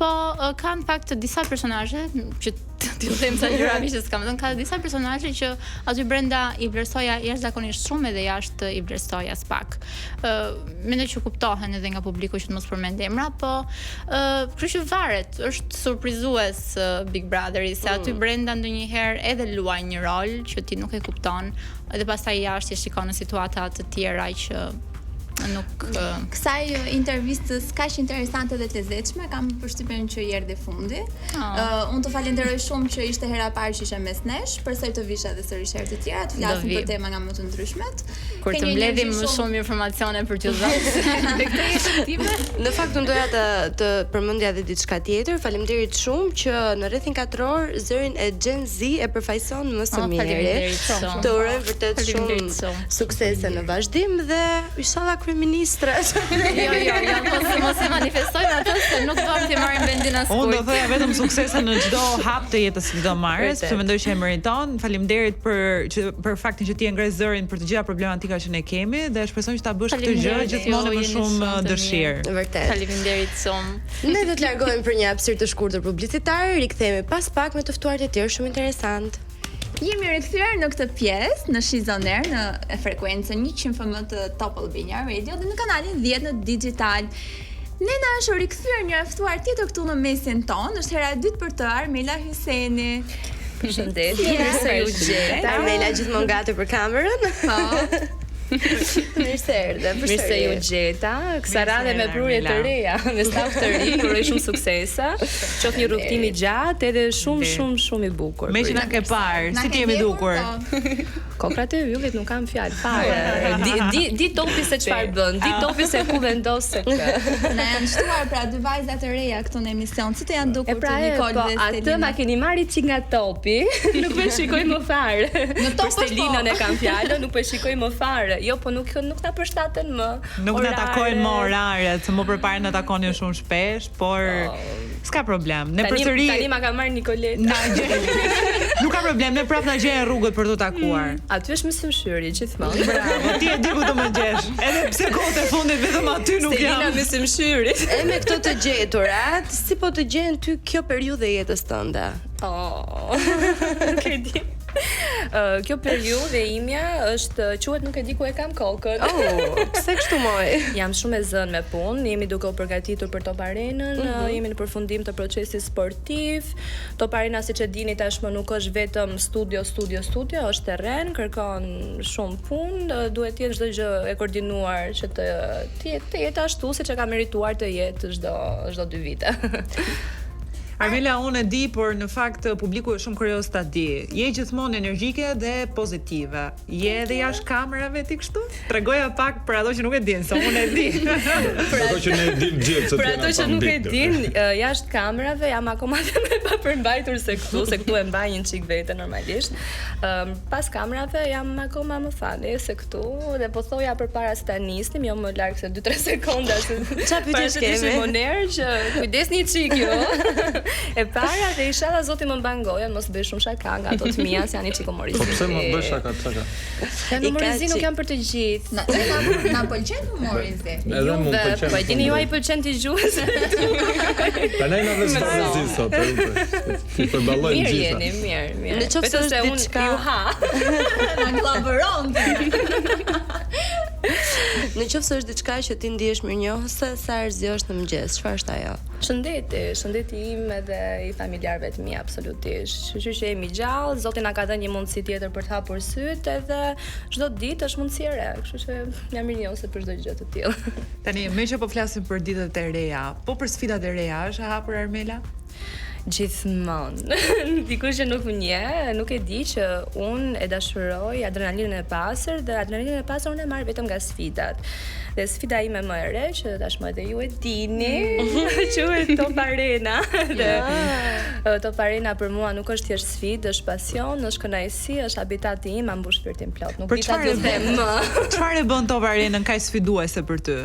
Po ka në fakt disa personazhe që t'ju them sa gjëra që s'kam thënë, ka disa personazhe që aty brenda i vlerësoja jashtëzakonisht shumë edhe jashtë i vlerësoja s'pak. Mendoj që kuptohen edhe nga publiku që të mos përmend emra, po kështu që varet, është surprizues Big Brotheri se aty brenda ndonjëherë edhe luaj një rol që ti nuk e kupton, edhe pastaj jashtë e shikon në situata të tjera që nuk
kësaj intervistës kaq interesante dhe të lezetshme kam përshtypjen që i erdhi fundi. Unë të falenderoj shumë që ishte hera e parë që ishe mes nesh, përsëri të vish edhe sërish herë të tjera, të flasim për tema nga më të ndryshmet.
Kur të mbledhim më shumë informacione për t'ju dhënë.
Në fakt unë doja të përmendja edhe diçka tjetër. Faleminderit shumë që në rrethin 4 orë zërin e Gen Z e përfaqëson më së miri. Të urojmë vërtet shumë suksese në vazhdim dhe inshallah kryeministre.
Jo, mos e manifestojnë atë se nuk duam të marrim vendin askujt.
Unë do thoja vetëm suksese në çdo hap të jetës që do marrësh, sepse mendoj që e meriton. Faleminderit për faktin që ti e ngre zërin për të gjitha problematika që ne kemi dhe shpresoj që ta bësh këtë gjë gjithmonë me shumë dëshirë.
Vërtet.
Faleminderit shumë.
Ne do të largohemi për një hapësirë të shkurtër publicitare, rikthehemi pas pak me të ftuar të tjerë shumë interesant.
Jemi rikthyer në këtë pjesë në She's On Air në frekuencën 100 FM të Top Albania Radio dhe në kanalin 10 në digital. Ne na është rikthyer një ftuar tjetër këtu në mesin ton, është hera e dytë për të Armela Hyseni.
Përshëndetje, mirë ju gjeta.
Armela gjithmonë gati për kamerën.
Po.
Mirë se erdhe.
Mirë se ju gjeta. Kësa radhe me prurje të reja, me staf të ri, uroj shumë suksesa. Qof një rrugtim i gjatë edhe shumë i bukur.
Me që na ke parë, si ti jemi dukur?
Kokrat e yllit nuk kam fjalë fare. Di topi se çfarë bën, di topi se ku vendos se kë.
Na janë shtuar pra dy vajza të reja këtu në emision. Si të janë dukur të Nikol dhe Stelina?
Atë ma keni marrë çik nga topi. Nuk po shikoj më fare.
Në top
për Stelinën e kam fjalën, nuk po shikoj më fare. Jo, po nuk na përshtaten më.
Nuk na takojnë më oraret, se më përpara na takonin shumë shpesh, por s'ka problem. Ne përsëri
tani ma ka marrë Nikolet.
Nuk ka problem, ne prapë na gjejnë rrugët për të takuar.
Aty është më sëmshyrje gjithmonë.
Bravo, ti e di ku do më gjesh. Edhe pse kohët e fundit vetëm aty nuk jam.
Selina me sëmshyrit.
E me këto të gjeturat, si po të gjen ty kjo periudhë e jetës tënde?
Nuk e di. Kjo periudhë e imja është quhet nuk e di ku e kam kokën.
Pse kështu moj?
Jam shumë e zënë me punë, jemi duke u përgatitur për Top Arenën, jemi në përfundim të procesit sportiv. Top Arena, siç e dini tashmë, nuk është vetëm studio, është terren, kërkon shumë punë, duhet të jetë çdo gjë e koordinuar që të jetë ashtu siç e ka merituar të jetë çdo 2 vite.
Armela, unë e di, por në fakt publiku është shumë kurioz ta di. Je gjithmonë energjike dhe pozitive. Je edhe jashtë kamerave ti kështu? Tregoja pak për ato që nuk e din, se unë e di.
Për ato që ne e dim gjithë se
për ato që nuk e din, jashtë kamerave jam akoma me pa përmbajtur se këtu e mbaj një çik vete normalisht. Pas kamerave jam akoma më fani se këtu dhe po thoja përpara se ta nisnim, jo më larg se 2-3 sekonda.
Çfarë pyetjesh kemi?
Moner që kujdesni çik jo. E para dhe inshallah Zoti më mban gojën, mos bëj shumë shaka nga ato të mia, se janë çik humoristi.
Po pse më bësh shaka?
Janë humoristi, nuk janë për të gjithë.
Na pëlqen humoristi.
Edhe mund të pëlqen.
Po dini juaj pëlqen të djues.
Tanaj na vësh farazi sot, ti përballojmë gjitha.
Mirë jeni, mirë.
Në qoftë se është diçka,
ju ha. Na kollaboron.
në qoftë se është diçka që ti ndihesh mirënjohëse, sa arziosh në mëngjes, çfarë është ajo?
Shëndeti im edhe i familjarëve të mi absolutisht. Që jemi gjallë, Zoti na ka dhënë një mundësi tjetër për të hapur syt edhe çdo ditë është mundësi e re, kështu që jam mirënjohëse për çdo gjë të tillë.
Tani, me që po flasim për ditët e reja, po për sfidat e reja, është e hapur Armela?
Gjithmonë. Dikush që nuk më njeh, nuk e di që unë e dashuroj adrenalinën e pastër dhe adrenalinën e pastër unë e marr vetëm nga sfidat. Dhe sfida ime më e re, që tashmë edhe ju e dini, quhet Top Arena. Top Arena për mua nuk është thjesht sfidë, është pasion, është kënaqësi, është habitati im, ma mbush shpirtin plot. Nuk di ta të them më.
Çfarë e bën Top Arenën kaq sfiduese për ty?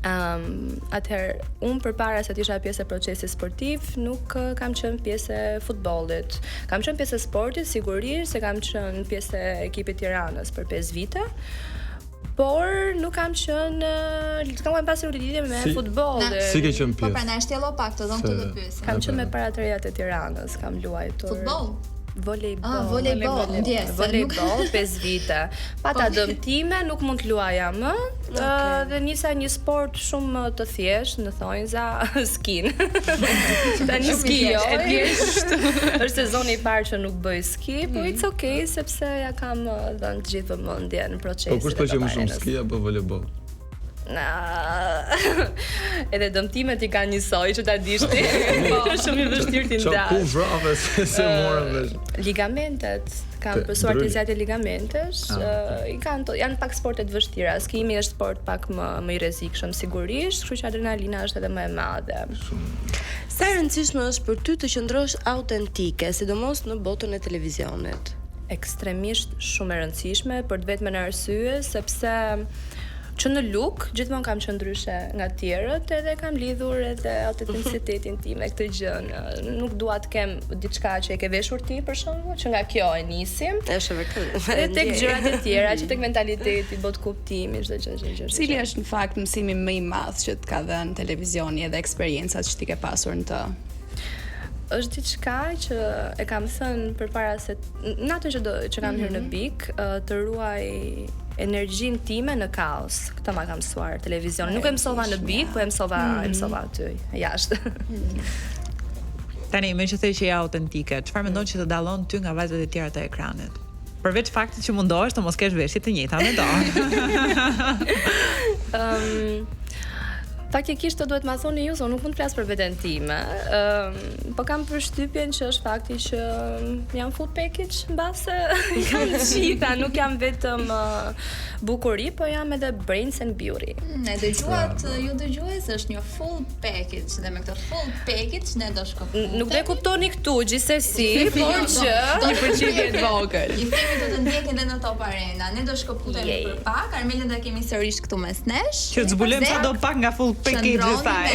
Atëherë, unë përpara se të isha pjesë e procesit sportiv, nuk kam qenë pjesë e futbollit. Kam qenë pjesë e sportit, sigurisht, se kam qenë pjesë e ekipit Tiranës për 5 vite. Por nuk kam qenë pasur lidhje me futbollin.
Si ke qenë pjesë?
Po pra na shtjello pak të dhon këtë pyetje.
Kam qenë me paratërejat e Tiranës, kam luajtur
Futboll?
Volejboll, 5 vite. Pata dëmtime, nuk mund të luaja më. Dhe nisa një sport shumë të thjeshtë, në thonjza, skin. Tani ski jo, e thjesht. Është sezoni i parë që nuk bëj ski, po it's okay sepse ja kam dhënë të gjithë vëmendjen në procesin.
Po kush pëlqen më shumë ski apo volejboll?
Edhe dëmtimet i kanë njësoj që ta dishti. Shumë i vështirë ti ndash.
Ku vrave se morën vesh.
Ligamentet, kam pësuar të zjatë ligamentesh, janë pak sportet vështira. Skimi është sport pak më i rrezikshëm sigurisht, kështu që adrenalina është edhe më e madhe.
Sa e rëndësishme është për ty të qëndrosh autentike, sidomos në botën e televizionit?
Ekstremisht shumë e rëndësishme, për të vetmen arsye sepse që në look gjithmonë kam qenë ndryshe nga të tjerët, edhe kam lidhur edhe autenticitetin tim me këtë gjë. Nuk dua të kem diçka që e ke veshur ti për shembull, që nga kjo e nisim.
Është vërtet.
Edhe tek gjërat e tjera, që tek mentaliteti, bot kuptimi, çdo gjë.
Cili është në fakt mësimi më i madh që të ka dhënë televizioni edhe eksperiencat që ti ke pasur në të?
Është diçka që e kam thënë përpara se natën që kam hyrë në Big, të ruaj energjinë time në kaos. Këtë ma kam mësuar televizion. Nuk e mësova në Big, po e mësova aty, jashtë.
Tani, me që thej që je autentike, çfarë mendon që të dallon ty nga vajzat e tjera të ekranit? Përveç faktit që mundohesh të mos kesh veshje të njëjta me to.
Faktikisht të duhet ma thoni ju, se nuk mund të flas për veten time. Po kam përshtypjen që është fakti që jam full package mbase kam gjitha, nuk jam vetëm bukuri, po jam edhe brains and beauty.
Ne dëgjuat, ju dëgjues është një full package dhe me këtë full package ne do shkoputemi.
Nuk do kuptoni këtu gjithsesi, por që
një përgjigje të vogël.
I themi do të ndjekin edhe në Top Arena. Ne do shkoputemi për pak, Armelën do kemi sërish këtu mes nesh.
Që të zbulojmë sa do pak nga full package e saj.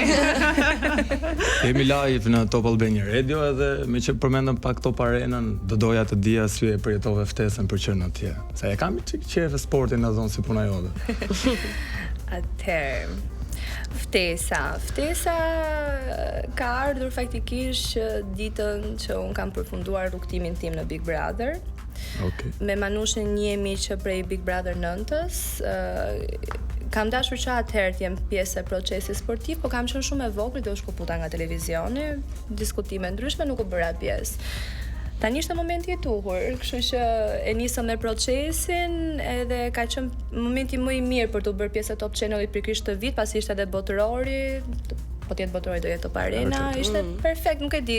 Jemi live në Top Albania Radio edhe me që përmendëm pak Top Arenën, do doja të dija si e përjetove ftesën për qenë atje. Sa e kam çik qejf sportin na zon si puna jote.
Atëherë, Ftesa ka ardhur faktikisht ditën që un kam përfunduar rrugtimin tim në Big Brother.
Okay.
Me Manushin njihemi që prej Big Brother 9-s, kam dashur që atëherë të jem pjesë e procesit sportiv, po kam qenë shumë e vogël dhe u shkëputa nga televizioni, diskutime ndryshme nuk u bëra pjesë. Tani ishte momenti i tuhur, kështu që e nisëm me procesin edhe ka qenë momenti më i mirë për të bërë pjesë e Top Channelit pikërisht këtë vit, pasi ishte edhe botërori, po tjetë botërori do jetë Top Arena, ishte perfekt, nuk e di.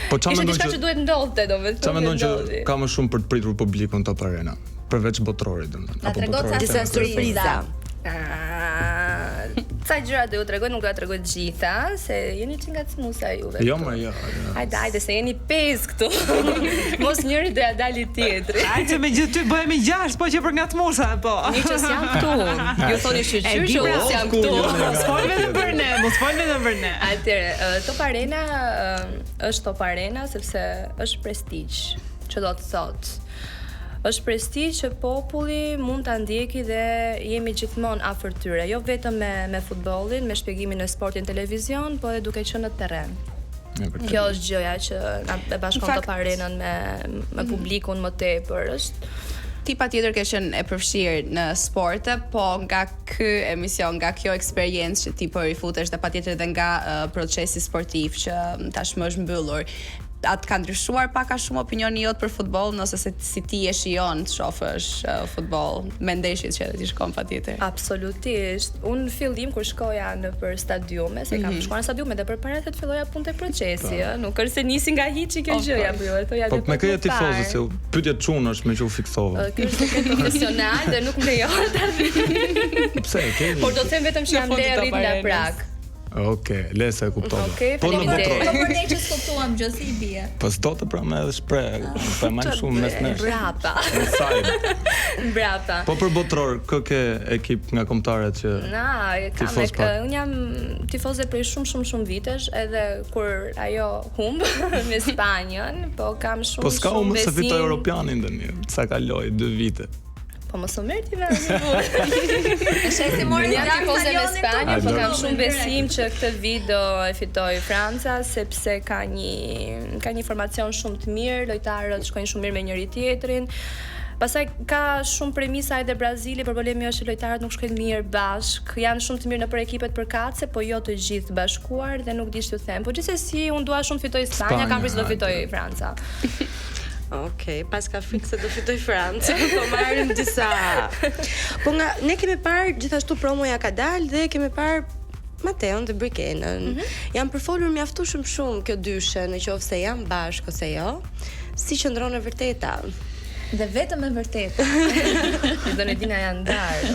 Po çfarë mendon
që duhet ndodhte, domethënë.
Çfarë mendon që ka më shumë për të pritur publikun Top Arena, përveç botërorit, domethënë.
Na tregon disa
surpriza.
Ca gjëra do ju tregoj, nuk do ja tregoj të gjitha, se jeni që ngacmuesa juve.
Jo, më jo.
Hajde, se jeni 5 këtu. Mos njëri do ja dali tjetri.
Hajde me gjithë ty bëhemi 6, po që për ngacmuesa, po.
Një që s'jam këtu. Ju thoni shqyrë që unë s'jam këtu.
Mos folme dhe për ne,
Atëre, Top Arena është Top Arena sepse është prestigj, që do të thotë. Është prestigj që populli mund ta ndjeki dhe jemi gjithmonë afër tyre, jo vetëm me futbollin, me shpjegimin e sportit në televizion, po edhe duke qenë në terren. Kjo është gjëja që na e bashkon Top Arenën me publikun më tepër, është
Ti patjetër ke qenë e përfshirë në sporte, po nga ky emision, nga kjo eksperiencë që ti po rifutesh dhe patjetër edhe nga procesi sportiv që tashmë është mbyllur, atë ka ndryshuar pak a shumë opinioni jot për futboll, nëse si ti e shijon të shohësh futboll, me ndeshjet që ti shkon patjetër.
Absolutisht. Unë në fillim kur shkoja nëpër stadiume, se kam shkuar në stadiume dhe përpara se të filloja punë te procesi, nuk është se nisi nga hiçi kjo gjëja, po jo, thoja
Po me këtë tifozë se pyetja çunësh me që u fiksova.
Ky është duke profesional dhe nuk më lejohet atë.
Pse e ke?
Por do të them vetëm që jam deri nga Prag.
Okej, lesa e kuptova.
Po në
Po për ne që s'kuptuam gjë si i bie.
Po s'do të pra me edhe shpreh, pa më shumë mes nesh.
Brapa. Brapa.
Po për botror, kë ke ekip nga kombëtarët që
unë jam tifoze prej shumë vitesh, edhe kur ajo humb me Spanjën, po kam shumë
Po s'ka humbë se fitoi Europianin tani, sa kaloi 2 vite.
Po mos u merr ti me asnjë.
Si mori
Unë jam tifoze me Spanjën, po kam shumë besim që këtë vit do e fitoj Franca, sepse ka një formacion shumë të mirë, lojtarët shkojnë shumë mirë me njëri tjetrin. Pastaj ka shumë premisa edhe Brazili, problemi është që lojtarët nuk shkojnë mirë bashk. Janë shumë të mirë nëpër ekipet përkatëse, po jo të gjithë bashkuar dhe nuk di ç'u them. Po gjithsesi unë dua shumë të fitoj Spanja, kam frikë do fitoj Franca.
Okej, pas ka frikë se do fitoj Francë, po marrim disa. Po ne kemi parë gjithashtu promoja ka dalë dhe kemi parë Mateon dhe Brikenën. Jam përfolur mjaftueshëm shumë kjo dyshe, në qoftë se jam bashkë ose jo. Si qëndron e vërteta?
Dhe vetëm e vërtetë.
Do ne dina janë ndarë.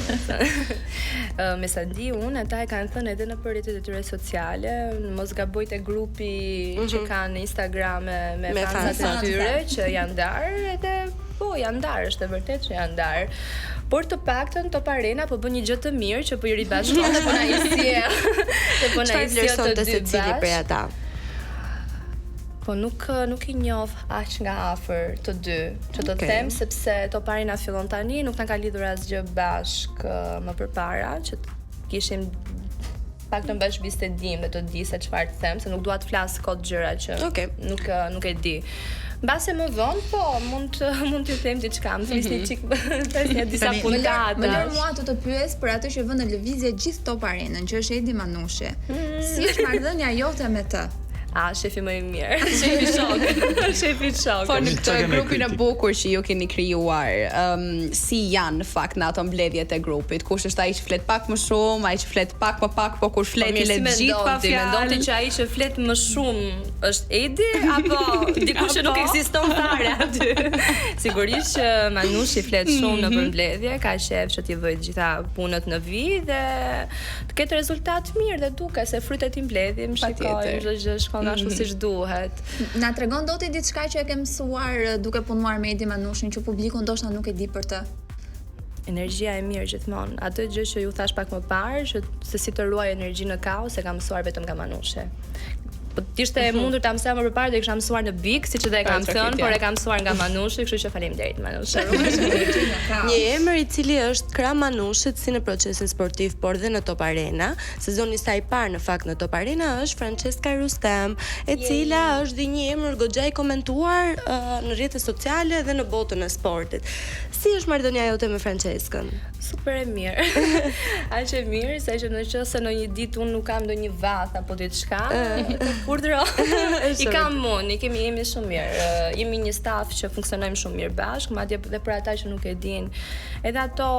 Me sa di unë, ata e kanë thënë edhe në rrjetet e tyre sociale, mos gaboj te grupi që kanë Instagram me fansat e tyre që janë ndarë, edhe po janë ndarë, është e vërtetë që janë ndarë. Por të paktën Top Arena po bën një gjë të mirë që po i ribashkon dhe po na i sjell. Dhe po na i sjell të dy
secili prej ata.
Po nuk i njoh aq nga afër të dy, që të them, sepse Top Arena fillon tani, nuk na ka lidhur asgjë bashk më përpara, që kishim pak të bash bisedim dhe të di se çfarë të them, se nuk dua të flas kot gjëra që nuk e di. Mbase më vonë, po, mund t'ju them diçka, më flisni çik një disa puntate.
Më lër mua të pyes për atë që vën në lëvizje gjithë Top Arenën, që është Edi Manushi. Si është marrëdhënia jote me të?
Shefi më i mirë. Shefi shok.
Po në këtë grupin e bukur që ju keni krijuar, si janë në fakt në ato mbledhjet e grupit? Kush është ai që flet pak më shumë, ai që flet pak më pak, po kur flet i le gjithë pa fjalë?
Mendon ti që ai që flet më shumë është Edi apo dikush që nuk ekziston fare aty? Sigurisht që Manushi flet shumë në përmbledhje, ka shef që t'i vëj gjitha punët në vit dhe të ketë rezultat mirë dhe duke se frytet i mbledhjem, shikojmë çdo gjë shkon ashtu siç duhet.
Na tregon doti diçka që e ke mësuar duke punuar me Edi Manushin që publiku ndoshta nuk e di për të?
Energjia e mirë gjithmonë. Atë gjë që ju thash pak më parë, që se si të ruaj energji në kaos e kam mësuar vetëm nga Manushi. Po t'ishte e mundur ta mësoj më përpara do e kisha mësuar në Big, siç edhe e kam thënë, por e kam mësuar nga Manushi, kështu që faleminderit Manushi.
Një emër i cili është krah Manushit si në procesin sportiv, por dhe në Top Arena. Sezoni sa i parë në fakt në Top Arena është Francesca Rustem, e cila është dhe një emër goxha i komentuar në rrjetet sociale dhe në botën e sportit. Si është marrëdhënia jote me Franceskën?
Super e mirë. Aq e mirë sa që nëse në një ditë unë nuk kam ndonjë vath apo diçka, urdhëro. I kam unë, jemi shumë mirë. Jemi një staf që funksionojmë shumë mirë bashkë, madje edhe për ata që nuk e dinë. Edhe ato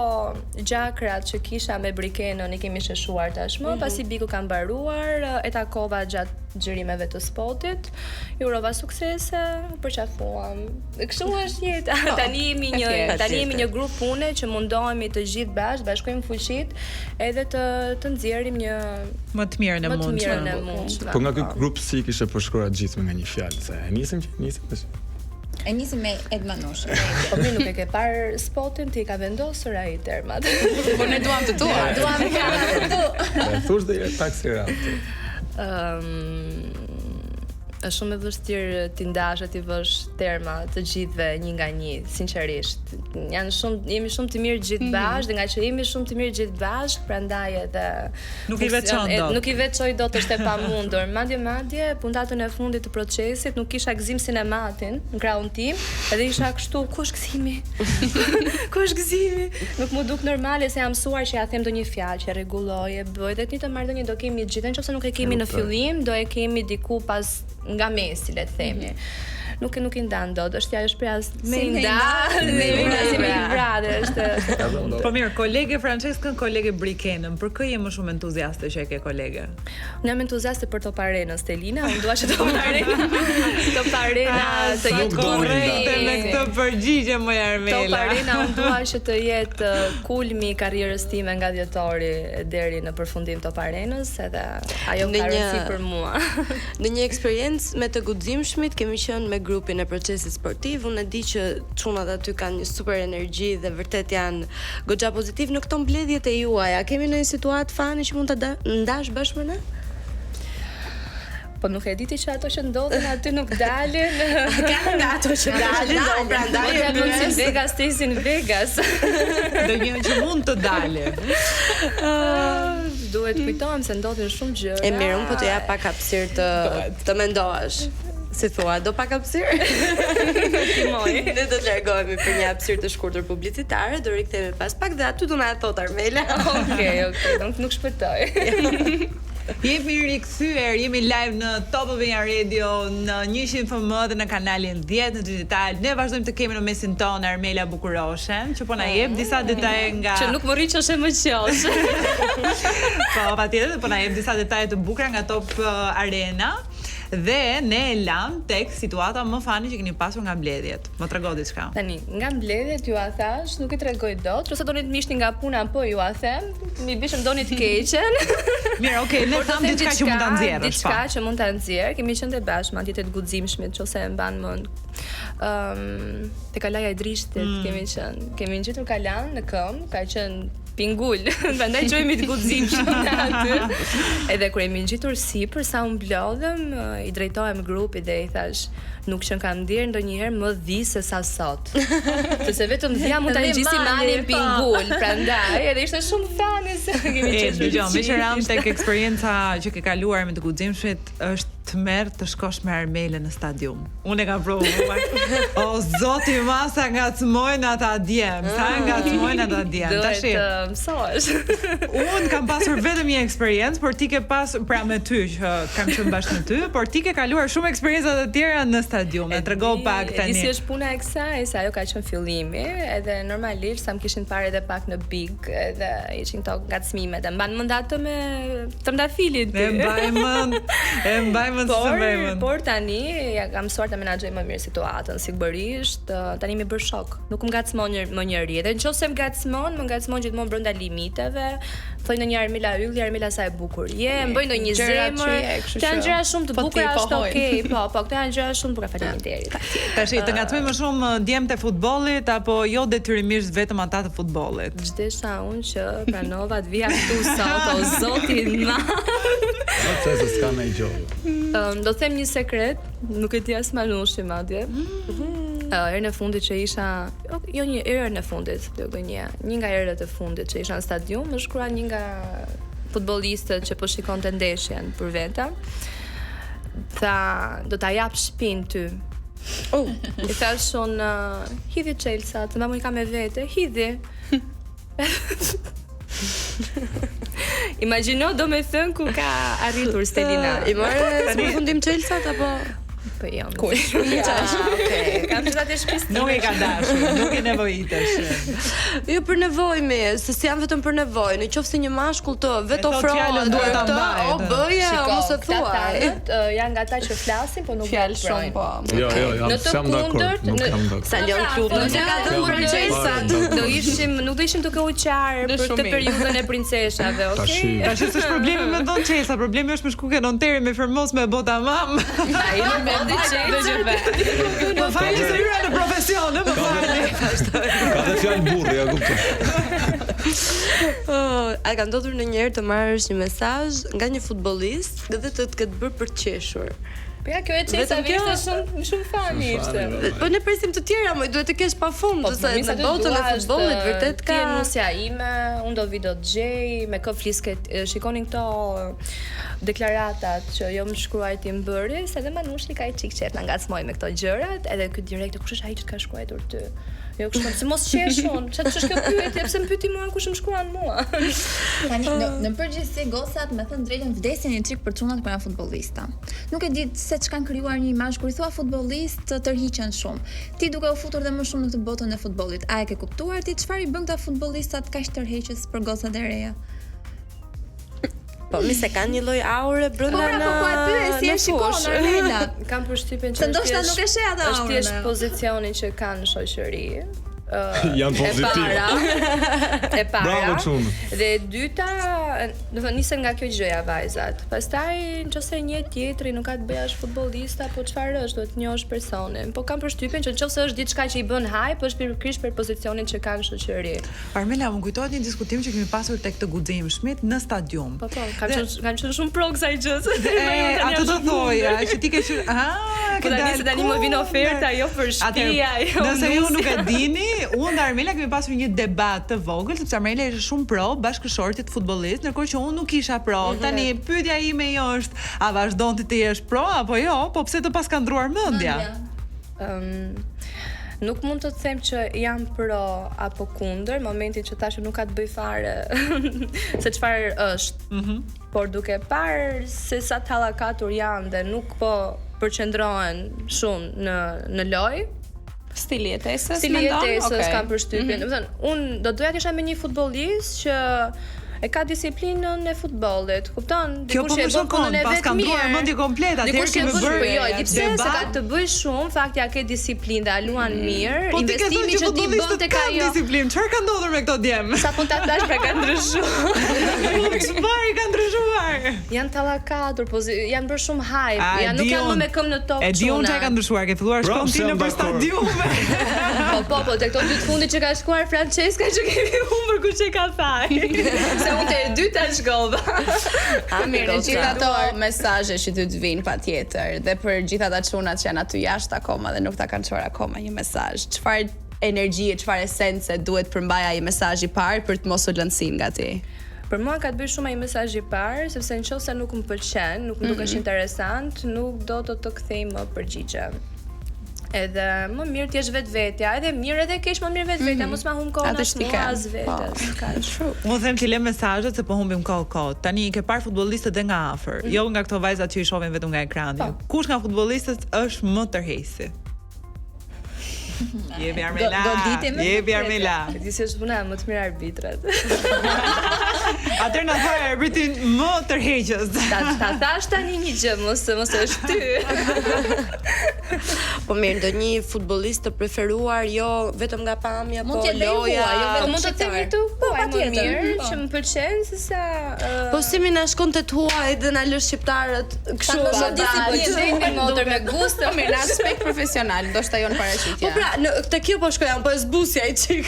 gjakrat që kisha me Brikenën i kemi sheshuar tashmë, pasi Biku ka mbaruar, e takova gjatë xhirimeve të spotit. Ju urova suksese, u përqafuam. Kështu është jeta. Tani jemi një grup pune që mundohemi të gjithë bashkojmë fuqit edhe të nxjerrim një
më të mirën e mundshme.
Po nga ky grup si kishe përshkruar gjithë me nga një fjalë, se e nisim
E nisim me Edmanush.
Po mi nuk e ke parë spotin, ti ka vendosur ai termat.
Po ne duam të tua.
E thush dhe je pak si rap.
Është shumë e vështirë ti ndash e ti vësh terma të gjithëve një nga një, sinqerisht. Jemi shumë të mirë gjithë bashkë, dhe nga që jemi shumë të mirë gjithë bashkë, prandaj edhe
nuk i
veçoj dot është e pamundur. Madje puntatën e fundit të procesit nuk kisha gëzim sinematin në krahun tim, edhe isha kështu, ku është gëzimi? Ku është gëzimi? Nuk më duk normale se jam mësuar që ja them ndonjë fjalë që rregulloj, e bëj, dhe të marrëdhënie do kemi gjithë, nëse nuk e kemi në fillim, do e kemi diku pas nga mesi, le të themi. Nuk i ndan dot, është ajo shprehas me ndan, është.
Po mirë, kolege Franceskën, kolege Brikenën, për kë je më shumë entuziaste që e ke kolege?
Unë jam entuziaste për Top Arenën, Stelina, unë dua që Top Arena të jetë
korrekte me këtë përgjigje më Armela.
Top Arena unë dua që të jetë kulmi i karrierës time nga dhjetori deri në përfundim Top Arenës, edhe ajo ka rëndësi për mua.
Në një eksperiencë me të guximshmit kemi qenë me grupin e procesit sportiv. Unë e di që çunat aty kanë një super energji dhe vërtet janë goxha pozitiv në këto mbledhjet e juaja. Kemi në një situatë fani që mund të ndash bashkë me ne?
Po nuk e diti që ato që ndodhen aty nuk dalin.
Kanë nga ato që dalin, prandaj
ja bën si Vegas, tesin Vegas.
Do një që mund të dalin.
Duhet kujtohem se ndodhin shumë gjëra.
E mirë, unë po të jap pak hapësirë të mendohesh. Si thua, do pak hapësirë? Ne do të largohemi për një hapësirë të shkurtër publicitare, do rikthehemi pas pak dhe aty do na e thot Armela.
Okej, nuk shpëtoj.
Jemi rikthyer, jemi live në Top Albania Radio, në 100 FM dhe në kanalin 10 në digital. Ne vazhdojmë të kemi në mesin tonë Armela Bukuroshen, që po na jep disa detaje nga
që nuk më rri që është e më qosh.
Po, patjetër, po na jep disa detaje të bukura nga Top Arena. Dhe ne e lam tek situata më fani që keni pasur nga mbledhjet. Më trego diçka.
Tani, nga mbledhjet ju a thash, nuk i tregoj dot, ose doni të mishni nga puna, po ju a them, mi bishëm doni të keqen.
Mirë, okay, ne tham diçka që mund ta nxjerrësh.
Diçka që mund ta nxjerr, kemi qenë të bashkë, madje të guximshmit, nëse e mban mend. Te Kalaja e Drishtit kemi qenë. Kemi ngjitur kalan në këmbë, ka qenë pingull, prandaj çojmë të guximshëm aty. Edhe kur jemi ngjitur sipër, sa u mblodhem, i drejtohem grupit dhe i thash, nuk që kam ndier ndonjëherë më dhi se sa sot. Sepse vetëm dhja mund ta ngjisim anin pingull, prandaj edhe ishte shumë fani se kemi qenë.
Dëgjoj, me që ram tek eksperienca që ke kaluar me të guximshmit, është të merr të shkosh me Armelën në stadium. Unë e kam provuar. O zoti ma sa ngacmojnë ata djem, sa ngacmojnë ata djem.
Tash mësohesh.
Unë kam pasur vetëm një eksperiencë, por ti ke pasur pra me ty që kam qenë bashkë me ty, por ti ke kaluar shumë eksperienca të tjera në stadium. E trego pak tani.
Si është puna e kësaj, se ajo ka qenë fillimi, edhe normalisht sa më kishin parë edhe pak në Big, edhe ishin këto ngacmimet. E mban mend ato me trëndafilit.
E mbaj
Por tani ja kam mësuar ta menaxhoj më mirë situatën, sigurisht. Tani më bër shok. Nuk më ngacmon më njëri. Edhe nëse më ngacmon gjithmonë brenda limiteve. Thoj në një Armela ylli, Armela sa e bukur je, mboj ndonjë zemër. Këto janë gjëra shumë të bukura, është okay. Po, këto janë gjëra shumë të bukura, faleminderit.
Tash të ngacmoj më shumë djemt e futbollit apo jo detyrimisht vetëm ata të futbollit?
Çdesha unë që pranova të vija këtu sot, o zoti i madh.
Atë se s'ka më gjë.
Do të them një sekret, nuk e di as Manushi madje. Herën e fundit që isha, jo një herën e fundit, një nga herët e fundit që isha në stadium, më shkruan një nga futbollistët që po shikonte ndeshjen për veta. Tha, do ta jap shtëpinë ty. I thash unë, hidhi Chelsea, të mamu i ka me vete, hidhi. Imagjino do me thënë ku ka arritur Stelina.
I marrë së përfundim Chelsea apo?
Po jo.
Kush?
Okej, kam që të shpisë.
Nuk e ka dashur, nuk e nevojitesh.
Jo për nevojë me, se si janë vetëm për nevojë. Në qoftë se një mashkull të vetë ofrohet
duhet ta
këtë,
mbajë,
o bëje, o mos e thuaj.
Janë nga ata që flasin, po nuk
Fjalë shumë po.
Jo, jam dakord, nuk jam dakord.
Sa lën klubi.
Nuk ka dhënë për Chelsea. Nuk do ishim duke u qarë për këtë periudhën e princeshave, okay?
Tash s'është problemi me Don Chelsea, problemi është me shkuken Onteri me Fermos me bota mam.
Ai nuk mendoj që
Po fali se hyra në profesion, më fali.
Ka dhe fjalë burri, ja kuptoj.
A ka ndodhur ndonjëherë të marrësh një mesazh nga një futbollist dhe të ketë bërë për të qeshur?
Po ja, kjo e Chelsea ishte shumë fani ishte.
Po ne presim të tjera, më duhet të kesh pafund, se në botën e futbollit vërtet ka
nusja ime, unë do vi do të gjej, me kë flisket, shikonin këto deklaratat që jo më shkruajti mbëri, se edhe Manushi ka i çik qef na ngacmoj me këto gjërat, edhe ky direkt kush është ai që të ka shkruar ty? Jo kështu, si mos qeshun, ç'është kjo pyetje, pse më pyeti mua kush më shkruan mua?
Tani në përgjithësi gosat me thënë drejtën vdesin një çik për çunat kur janë futbollista. Nuk e di se ç'kan krijuar një imazh kur i thua futbollist të tërhiqen shumë. Ti duke u futur dhe më shumë në këtë botën e futbollit, a e ke kuptuar ti çfarë i bën këta futbollistat kaq tërheqës për gosat e reja?
Po, mi se kanë një lloj aure brenda në.
Po aty si e shikon Armela.
Kam përshtypjen që
ndoshta nuk e sheh atë aurën.
Është thjesht pozicioni që kanë në shoqëri.
Janë pozitiv.
E para.
Bravo çun.
Dhe e dyta, do të thonë nisen nga kjo gjëja vajzat. Pastaj nëse një tjetri nuk ka të bëjash futbollista, po çfarë është, duhet të njohësh personin. Po kam përshtypjen që nëse është diçka që i bën hype, është pikërisht për pozicionin që kanë në shoqëri.
Armela, më kujtohet një diskutim që kemi pasur tek të Guxim Schmidt në stadium.
Po, kanë qenë shumë pro kësaj gjëse.
Ato do thoja, që ti ke qenë,
po tani më vjen oferta jo për shtëpia, jo.
Nëse ju nuk e dini, unë dhe Armela kemi pasur një debat të vogël, sepse Armela ishte shumë pro bashkëshortit futbollist, ndërkohë që unë nuk isha pro. Tani pyetja ime është, a vazhdon ti të jesh pro apo jo, po pse të paska ndruar mendja?
Nuk mund të them që jam pro apo kundër, momentin që thashë nuk ka të bëj fare se çfarë është. Por duke parë se sa tallakatur janë dhe nuk po përqendrohen shumë në lojë,
Stili jetesës,
kam përshtypjen. Do të thënë, unë do doja të isha me një futbollist që e ka disiplinën e futbollit, kupton?
Kjo po më shokon, pas ka ndruar mendje komplet, atëherë kemi bërë.
Jo, di pse se ka të bëj shumë, fakti ja ke disiplinë dhe a luan mirë, investimi që ti bën tek ajo.
Disiplinë, çfarë ka ndodhur me këto djem?
Sa po ta thash pra ka ndryshuar.
Çfarë ka ndryshuar?
Janë tallakatur, janë bërë shumë hype, nuk janë më me këmbë në tokë.
E di unë çfarë ka ndryshuar, ke filluar shkon ti nëpër stadiume.
Po, tek to dy të fundit që ka shkuar Francesca që kemi humbur kush e ka thaj. Se unë të e dyta shkova.
Mirë, gjithë ato mesazhe që ty të vinë patjetër, dhe për gjithë ata çunat që janë aty jashtë akoma dhe nuk ta kanë çuar akoma një mesazh. Çfarë energjie, çfarë esence duhet përmbaj ai mesazh i parë për të mos u lënë sin nga ti?
Për mua ka të bëjë shumë ai mesazh i parë, sepse nëse nuk më pëlqen, nuk më dukesh interesant, nuk do të kthej më përgjigje. Edhe më mirë t'jesh vetvetja, edhe mirë edhe keq, më mirë vetvetja, mos ma humb kohën as vetes.
Unë them që lë mesazhet se po humbim kohë. Tani ke parë futbollistët edhe nga afër, jo nga këto vajzat që i shohin vetëm nga ekrani. Kush nga futbollistët është më tërheqësi? Jepi Armela. Jepi Armela.
Ti si është puna më të mirë arbitrat.
Atëherë na thuaj arbitrin më tërheqës.
Ta thash tani një gjë, mos është ty.
Po mirë, ndonjë futbollist të preferuar, jo vetëm nga pamja, po loja.
Po mund të themi këtu, po patjetër, që më pëlqen se sa
po si më na shkon te huaj dhe na lë shqiptarët kështu
shumë disiplinë, motor me gust,
mirë, në aspekt profesional, ndoshta jo në paraqitje.
Po pra, te kjo po shkojam, po e zbusja i çik.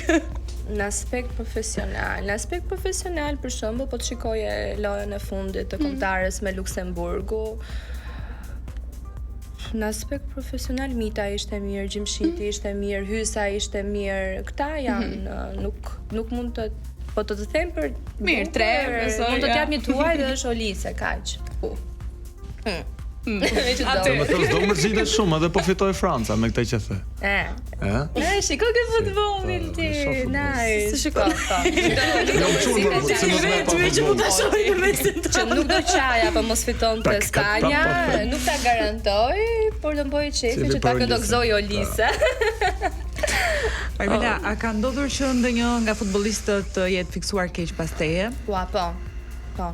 Në aspekt profesional, për shembull, po të shikoje lojën e fundit të kombëtares me Luksemburgu. Në aspekt profesional Mita ishte mirë, Gjimshiti ishte mirë, Hysa ishte mirë. Këta janë nuk mund të po të them për
mirë, 3 besoj.
Mund të jap një tuaj dhe është Olise, kaq.
Më thos do mërzitesh shumë edhe po fitoi Franca me këtë që the.
Shiko ke futbollin ti. Nice. Shiko. Që nuk do qaja për mos fiton të Spanja, nuk ta garantoj, por do mboj qefi që ta këndogzoj Olise.
Armila, a ka ndodhur që ndonjë nga futbollistët jetë fiksuar keq pas teje?
Po.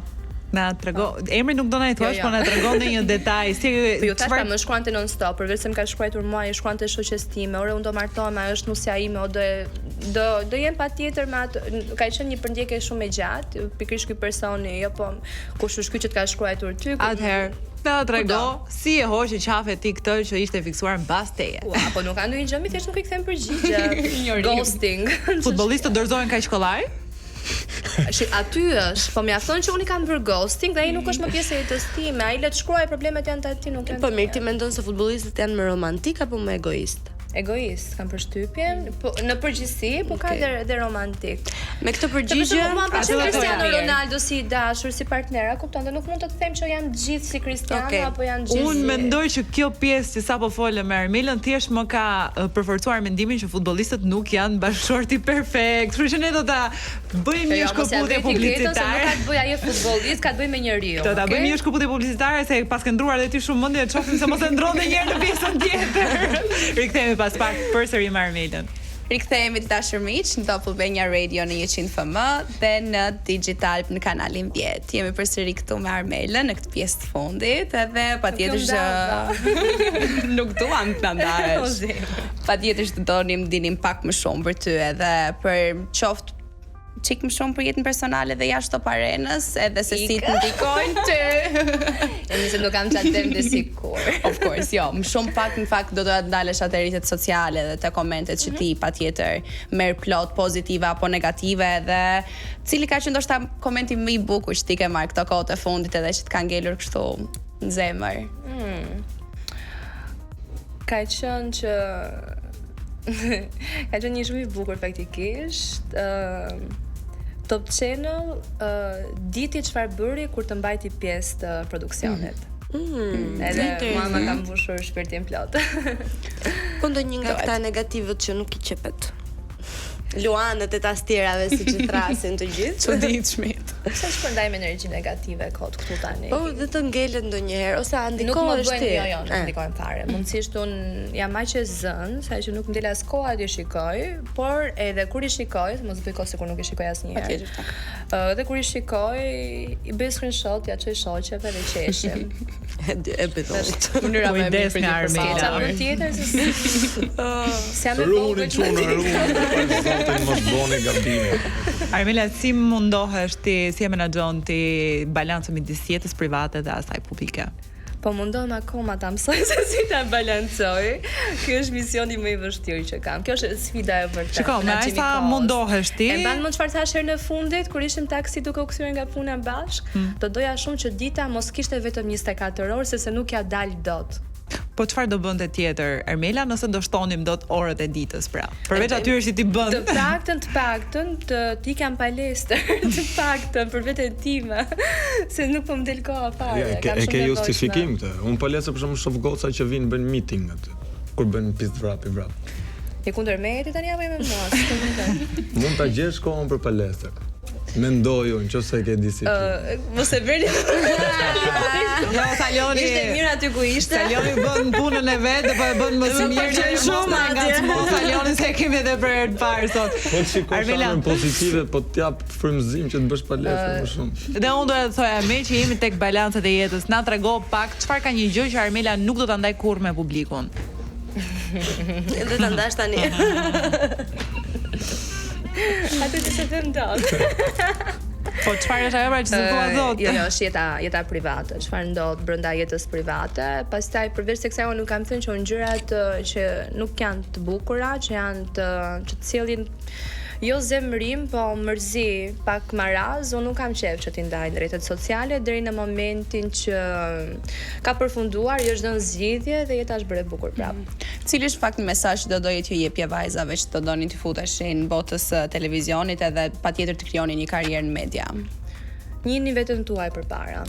Na trego, emri nuk do na i thuash, po na tregon ndonjë detaj, si
çfarë më shkruante non stop, përveç se më ka shkruar mua, i shkruante shoqes time, ore unë do martohem, ajo është nusja ime, o do jem patjetër me atë, ka qenë një përndjekje shumë e gjatë, pikërisht ky personi, jo po kush është ky që të ka shkruar ty.
Atëherë, na trego, si e hoqë qafe ti këtë që ishte fiksuar mbas teje.
Po nuk ka ndonjë gjë, mi thjesht nuk i kthem përgjigje. Ghosting.
Futbollistët dorëzohen kaq kollaj?
Aty është, po mjafton që unë i kam bërë ghosting dhe ai nuk është më pjesë e jetës time, ai le të shkruaj, problemet janë të atij, nuk janë.
Po mirë, ti mendon se futbollistët janë më romantik apo më egoist?
Egoist, kam përshtypjen, po në përgjithësi, po ka edhe romantik.
Me këtë përgjigje,
Cristiano Ronaldo si i dashur, si partner, kupton, dhe nuk mund të them që janë gjithë si Cristiano apo janë gjithë.
Unë mendoj që kjo pjesë që sapo folëm me Armilën thjesht më ka përforcuar mendimin që futbollistët nuk janë bashkëshorti perfekt. Kështu që ne do ta bëjmë një shkëputje publicitare.
Nuk ka të bëj ai futbollist, ka të bëj me njeriu.
Do ta bëjmë një shkëputje publicitare se pas ke ndruar edhe ti shumë mendje, të shohim se mos e ndron edhe një herë në pjesën tjetër. Rikthehemi pas pak përsëri me Armilën.
Rikthehemi të dashur miq në Top Albania Radio në 100 FM dhe në digital në kanalin 10. Jemi përsëri këtu me Armelën në këtë pjesë të fundit, edhe patjetër që nuk duam të na ndahesh. Patjetër që donim dinim pak më shumë për ty edhe për qoftë çik më shumë për jetën personale dhe jashtë top arenës, edhe se si të ndikojnë ty.
Nëse nuk kam çfarë them sikur.
Of course, jo, më shumë pak në fakt do të ndalesh atë rrjetet sociale dhe te komentet që ti patjetër merr plot pozitive apo negative, dhe cili ka qenë ndoshta komenti më i bukur që ti ke marrë këto kohë të fundit edhe që të ka ngelur kështu në zemër.
Ka qenë që ka qenë një shumë i bukur faktikisht. Top Channel diti çfarë bëri kur të mbajti pjesë të produksionit. Edhe mama ka mbushur shpirtin plot.
Po ndonjë nga këta negativët që nuk i qepet. Luanët e tastierave siç i thrasin të gjithë.
Çuditshmit.
Sa shpërndajmë energji negative kot këtu tani.
Po dhe të ngelet ndonjëherë ose a ndikohesh ti?
Jo, nuk ndikojnë fare. Mundësisht un jam aq e zën, sa që nuk më del as koha të shikoj, por edhe kur i shikoj, mos bëj kohë sikur nuk i shikoj asnjëherë. Edhe kur i shikoj, i bëj screenshot, ja çoj shoqeve dhe qeshim.
E bedosh.
Mënyra më e mirë për Armela.
Çfarë tjetër se si jam e
vogël. Mos bëni gabime.
Armela, si mundohesh ti, si e menaxhon ti balancën midis jetës private dhe asaj publike?
Po mundohem akoma ta mësoj se si ta balancoj. Ky është misioni më i vështirë që kam. Kjo është sfida e vërtetë.
Shiko, me aq sa mundohesh ti.
E mban më çfarë thash herë në fundit kur ishim taksi duke u kthyer nga puna bashk, do doja shumë që dita mos kishte vetëm 24 orë, sepse nuk ja dal dot.
Po çfarë do bënte tjetër Armela nëse do shtonim dot orët e ditës pra? Përveç atyre që ti bën.
Të paktën ti kam palestër, të paktën për veten time, se nuk po më del koha fare.
E ke justifikim këtë. Unë palestër për shembull shoh goca që vinë bën meeting aty. Kur bën pist vrap.
Je kundër meje tani apo me mua?
Mund ta gjesh kohën për palestër. Mendoj unë, nëse ke disiplinë.
Mos e bëni.
Jo, Salioni.
Ishte mirë aty ku ishte.
Salioni bën punën e vet, po e bën më së miri shumë nga Salioni se kemi edhe për herë të parë sot.
Po shikosh anën pozitive, po t'jap frymëzim që të bësh palestër më shumë.
Dhe unë do të thoja me që jemi tek balancat e jetës, na trego pak çfarë ka një gjë që Armela nuk do ta ndaj kurrë me publikun.
Edhe ta ndash tani.
Atë që se të ndodh.
Po çfarë është ajo pra që s'u thua dot?
Jo, është jeta private, çfarë ndodh brenda jetës private. Pastaj përveç se kësaj unë nuk kam thënë që gjërat që nuk janë të bukura, që janë që të cilin jo zemërim, po mërzi, pak maraz, unë nuk kam qef që t'i ndaj në rrjetet sociale deri në momentin që ka përfunduar, jo çdo zgjidhje dhe jeta është bërë e bukur prapë.
Cili është fakt mesazh që do doje t'ju jepje vajzave që do donin të futeshin botës së televizionit edhe patjetër të krijoni një karrierë në media?
Njihni veten tuaj përpara.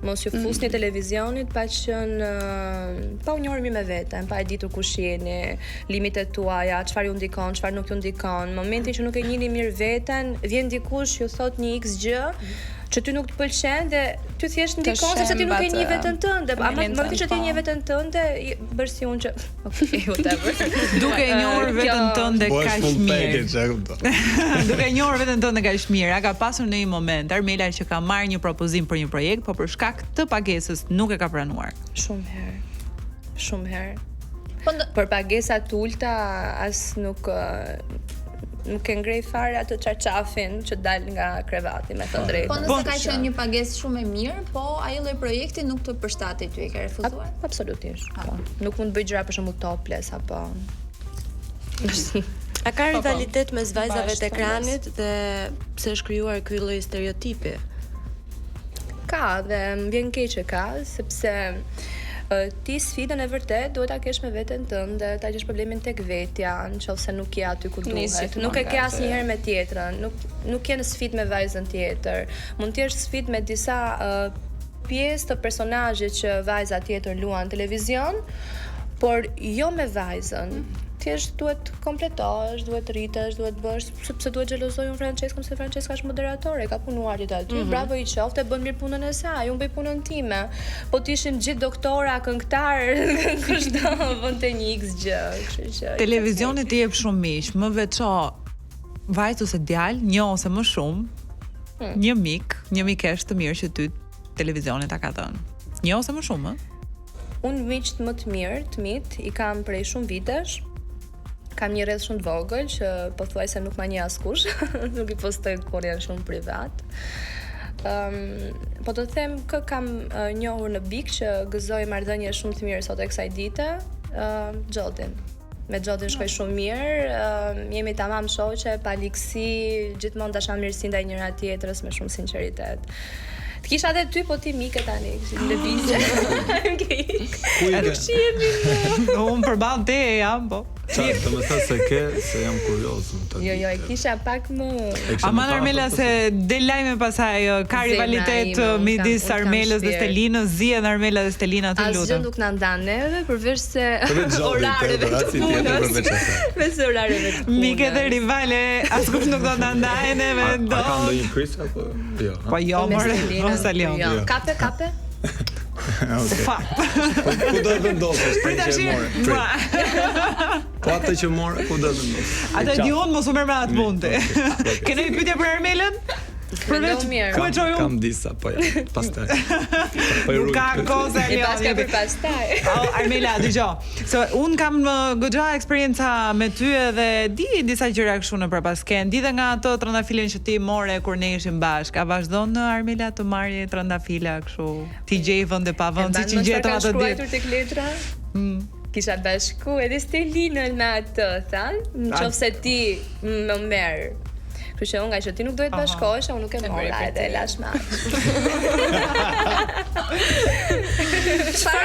Mos ju fusni televizionit pa u njohur me veten, pa e ditur kush jeni, limitet tuaja, çfarë ju ndikon, çfarë nuk ju ndikon. Momentin që nuk e njihni mirë veten, vjen dikush ju thot një X gjë që ty nuk të pëlqen dhe ty thjesht ndikon sepse ti nuk e njeh veten tënde. Momentin që ti njeh veten tënde, bësh si unë që okay, whatever.
Duke e njohur veten tënde kaq mirë. Duke e njohur veten tënde kaq mirë, a ka pasur në një moment Armela që ka marrë një propozim për një projekt, po për shkak të pagesës nuk e ka pranuar?
Shumë herë. Për pagesa të ulta as nuk e ngrej fare atë çarçafin që dal nga krevati, me të drejtën.
Po nëse ka qenë një pagesë shumë e mirë, po ai lloj projekti nuk të përshtatet, ty e ke refuzuar?
Absolutisht. Po. Nuk mund të bëj gjëra për shembull topless apo
A ka rivalitet mes vajzave të ekranit dhe pse është krijuar ky lloj stereotipi?
Ka dhe më vjen keq që ka, sepse ti sfidën e vërtet duhet ta kesh me veten tënde, ta gjesh problemin tek vetja, nëse nuk je aty ku duhet. Nuk e ke asnjëherë me tjetrën, nuk je në sfidë me vajzën tjetër. Mund të jesh sfidë me disa pjesë të personazhit që vajza tjetër luan në televizion, por jo me vajzën. Thjesht duhet kompletohesh, duhet rritesh, duhet bësh, sepse duhet xhelozoj unë Franceskën, se Franceska është moderatore, ka punuar ditë aty, bravo i qoftë, bën mirë punën e saj, unë bëj punën time. Po të ishim gjithë doktora, këngëtar, kushdo vënte një X gjë, kështu që.
Televizioni të jep shumë miq, më veço vajzë ose djalë, një ose më shumë, një mikesh të mirë që ty televizioni ta ka dhënë. Një ose më shumë,
Unë miqt më të mirë, të mit, i kam prej shumë vitesh. Kam një rreth shumë të vogël që pothuajse nuk ma njeh askush, nuk i postoj kur janë shumë privat. Po të them kë kam njohur në Big që gëzoj marrëdhënie shumë të mirë sot e kësaj dite, Xhodin. Me Xhodin shkoj shumë mirë, jemi tamam shoqe, pa ligësi, gjithmonë dashamirësi ndaj njëra tjetrës me shumë sinqeritet. Të kisha dhe ty, po ti mike tani, në lëvizje.
Unë përballë te jam, po.
Çfarë, të më thënë se ke, se jam kurioz.
Jo, e kisha pak më...
Aman Armela, se del lajme pasaj, ka rivalitet midis Armelës dhe Stelinës, zihen Armela dhe Stelina, të lutem.
Asgjë nuk na ndan neve, përveç se orareve të punës. Përveç se orareve të punës.
Mike dhe rivale, askush nuk do na ndajë neve do.
A ka ndonjë kris apo jo?
Po jo, more, mos alion.
Kape.
Ku do të vendosësh ti që morë? Po atë që morë, ku do të vendosësh?
Ata diun mos u merr me atë punte. Keni një pyetje për Armelën?
Kam disa, po ja, pastaj.
Nuk ka koza
e për pastaj.
Armela, dëgjoj. Se un kam goxha eksperienca me ty edhe di disa gjëra kështu në përpasken. Di dhe nga ato trëndafilin që ti more kur ne ishim bashk. A vazhdon Armela të marrë trëndafila kështu? Ti gjej vend e pa vend, siç gjetëm ato ditë.
Tek letra? Kisha bashku edhe Stelinën me atë, than, nëse ti më merr. Kështu që unë nga që ti nuk duhet bashkohesh, unë nuk e mora edhe e lash me atë.
Çfarë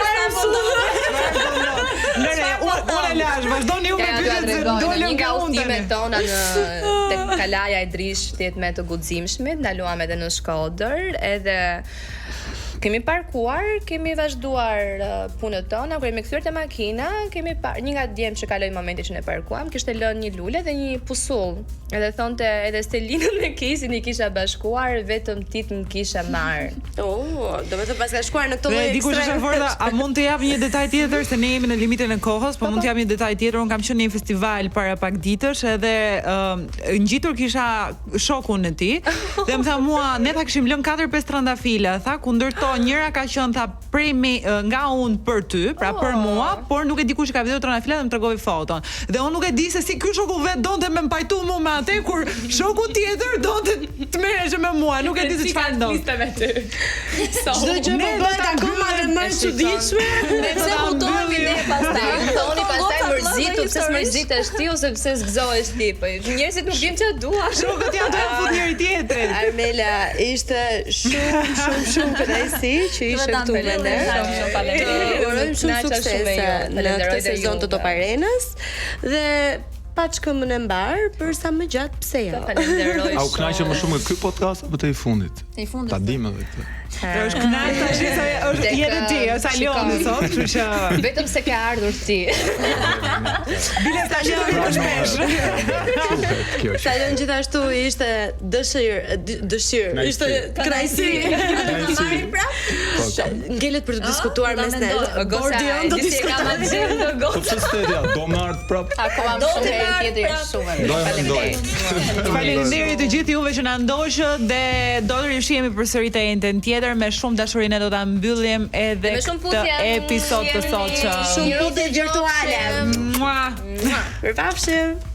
unë e lash, vazhdoni ju me pyetjet se dolën nga
udhëtimet tona tek Kalaja e Drish, 18 të guximshmit, ndaluam edhe në Shkodër, edhe kemi parkuar, kemi vazhduar punët tona, kur jemi kthyer te makina, kemi një nga djem që kaloi momentin që ne parkuam, kishte lënë një lule dhe një pusull. Edhe thonte edhe Stelinën me Kesin I kisha bashkuar, vetëm ti më kisha marr.
Do të pas ka shkuar në këtë lloj
dikush është forta, a mund të jap një detaj tjetër se ne jemi në limitën e kohës, po mund të jap një detaj tjetër. Un kam qenë në një festival para pak ditësh edhe ngjitur kisha shokun e tij dhe më tha mua, ne ta kishim lënë 4-5 trëndafila, tha kundër njëra ka qenë tha prej nga unë për ty, pra për mua, por nuk e di kush ka video trondafila dhe më tregoi foton. Dhe unë nuk e di se si ky shoku vet donte me pajtu mua me atë kur shoku tjetër donte të merreshe me mua, nuk e di se çfarë ndodh.
Çdo gjë më bëhet akoma më e çuditshme.
Ne pse hutohemi ne pastaj? Thoni pastaj mërzitu, pse s'mërzitesh ti ose pse zgzohesh ti? Po njerëzit nuk dinë çfarë duan.
Shokët janë të fut njëri tjetrin.
Armela, ishte shumë kënaqësi që ishe këtu me ne. Urojmë shumë suksese në këtë sezon të Top Arenës dhe pa çkëmbën e mbar për sa më gjatë pse jo.
Falenderoj.
Au kënaqem më shumë me ky podcast apo te i fundit?
Te i fundit.
Ta dim edhe këtë.
Është kënaq tash se është jetë ti, është Alioni sot, kështu që
Vetëm se ke ardhur ti.
bile tash do të shpesh.
Salon gjithashtu ishte dëshirë, ishte kënaqësi. Ngelet për të diskutuar mes nesh.
Gordion do të kam atë në
Po pse s'tedi, do më ardh prap.
Akoma më shumë herë tjetër shumë. Faleminderit.
Faleminderit të gjithë juve që na ndoqët dhe do të rishihemi përsëri te njëjtën tjetër me shumë dashuri ne do ta mbyllim edhe këtë episod të sotshëm.
Shumë puthje virtuale.
Mua.
Përpafshim.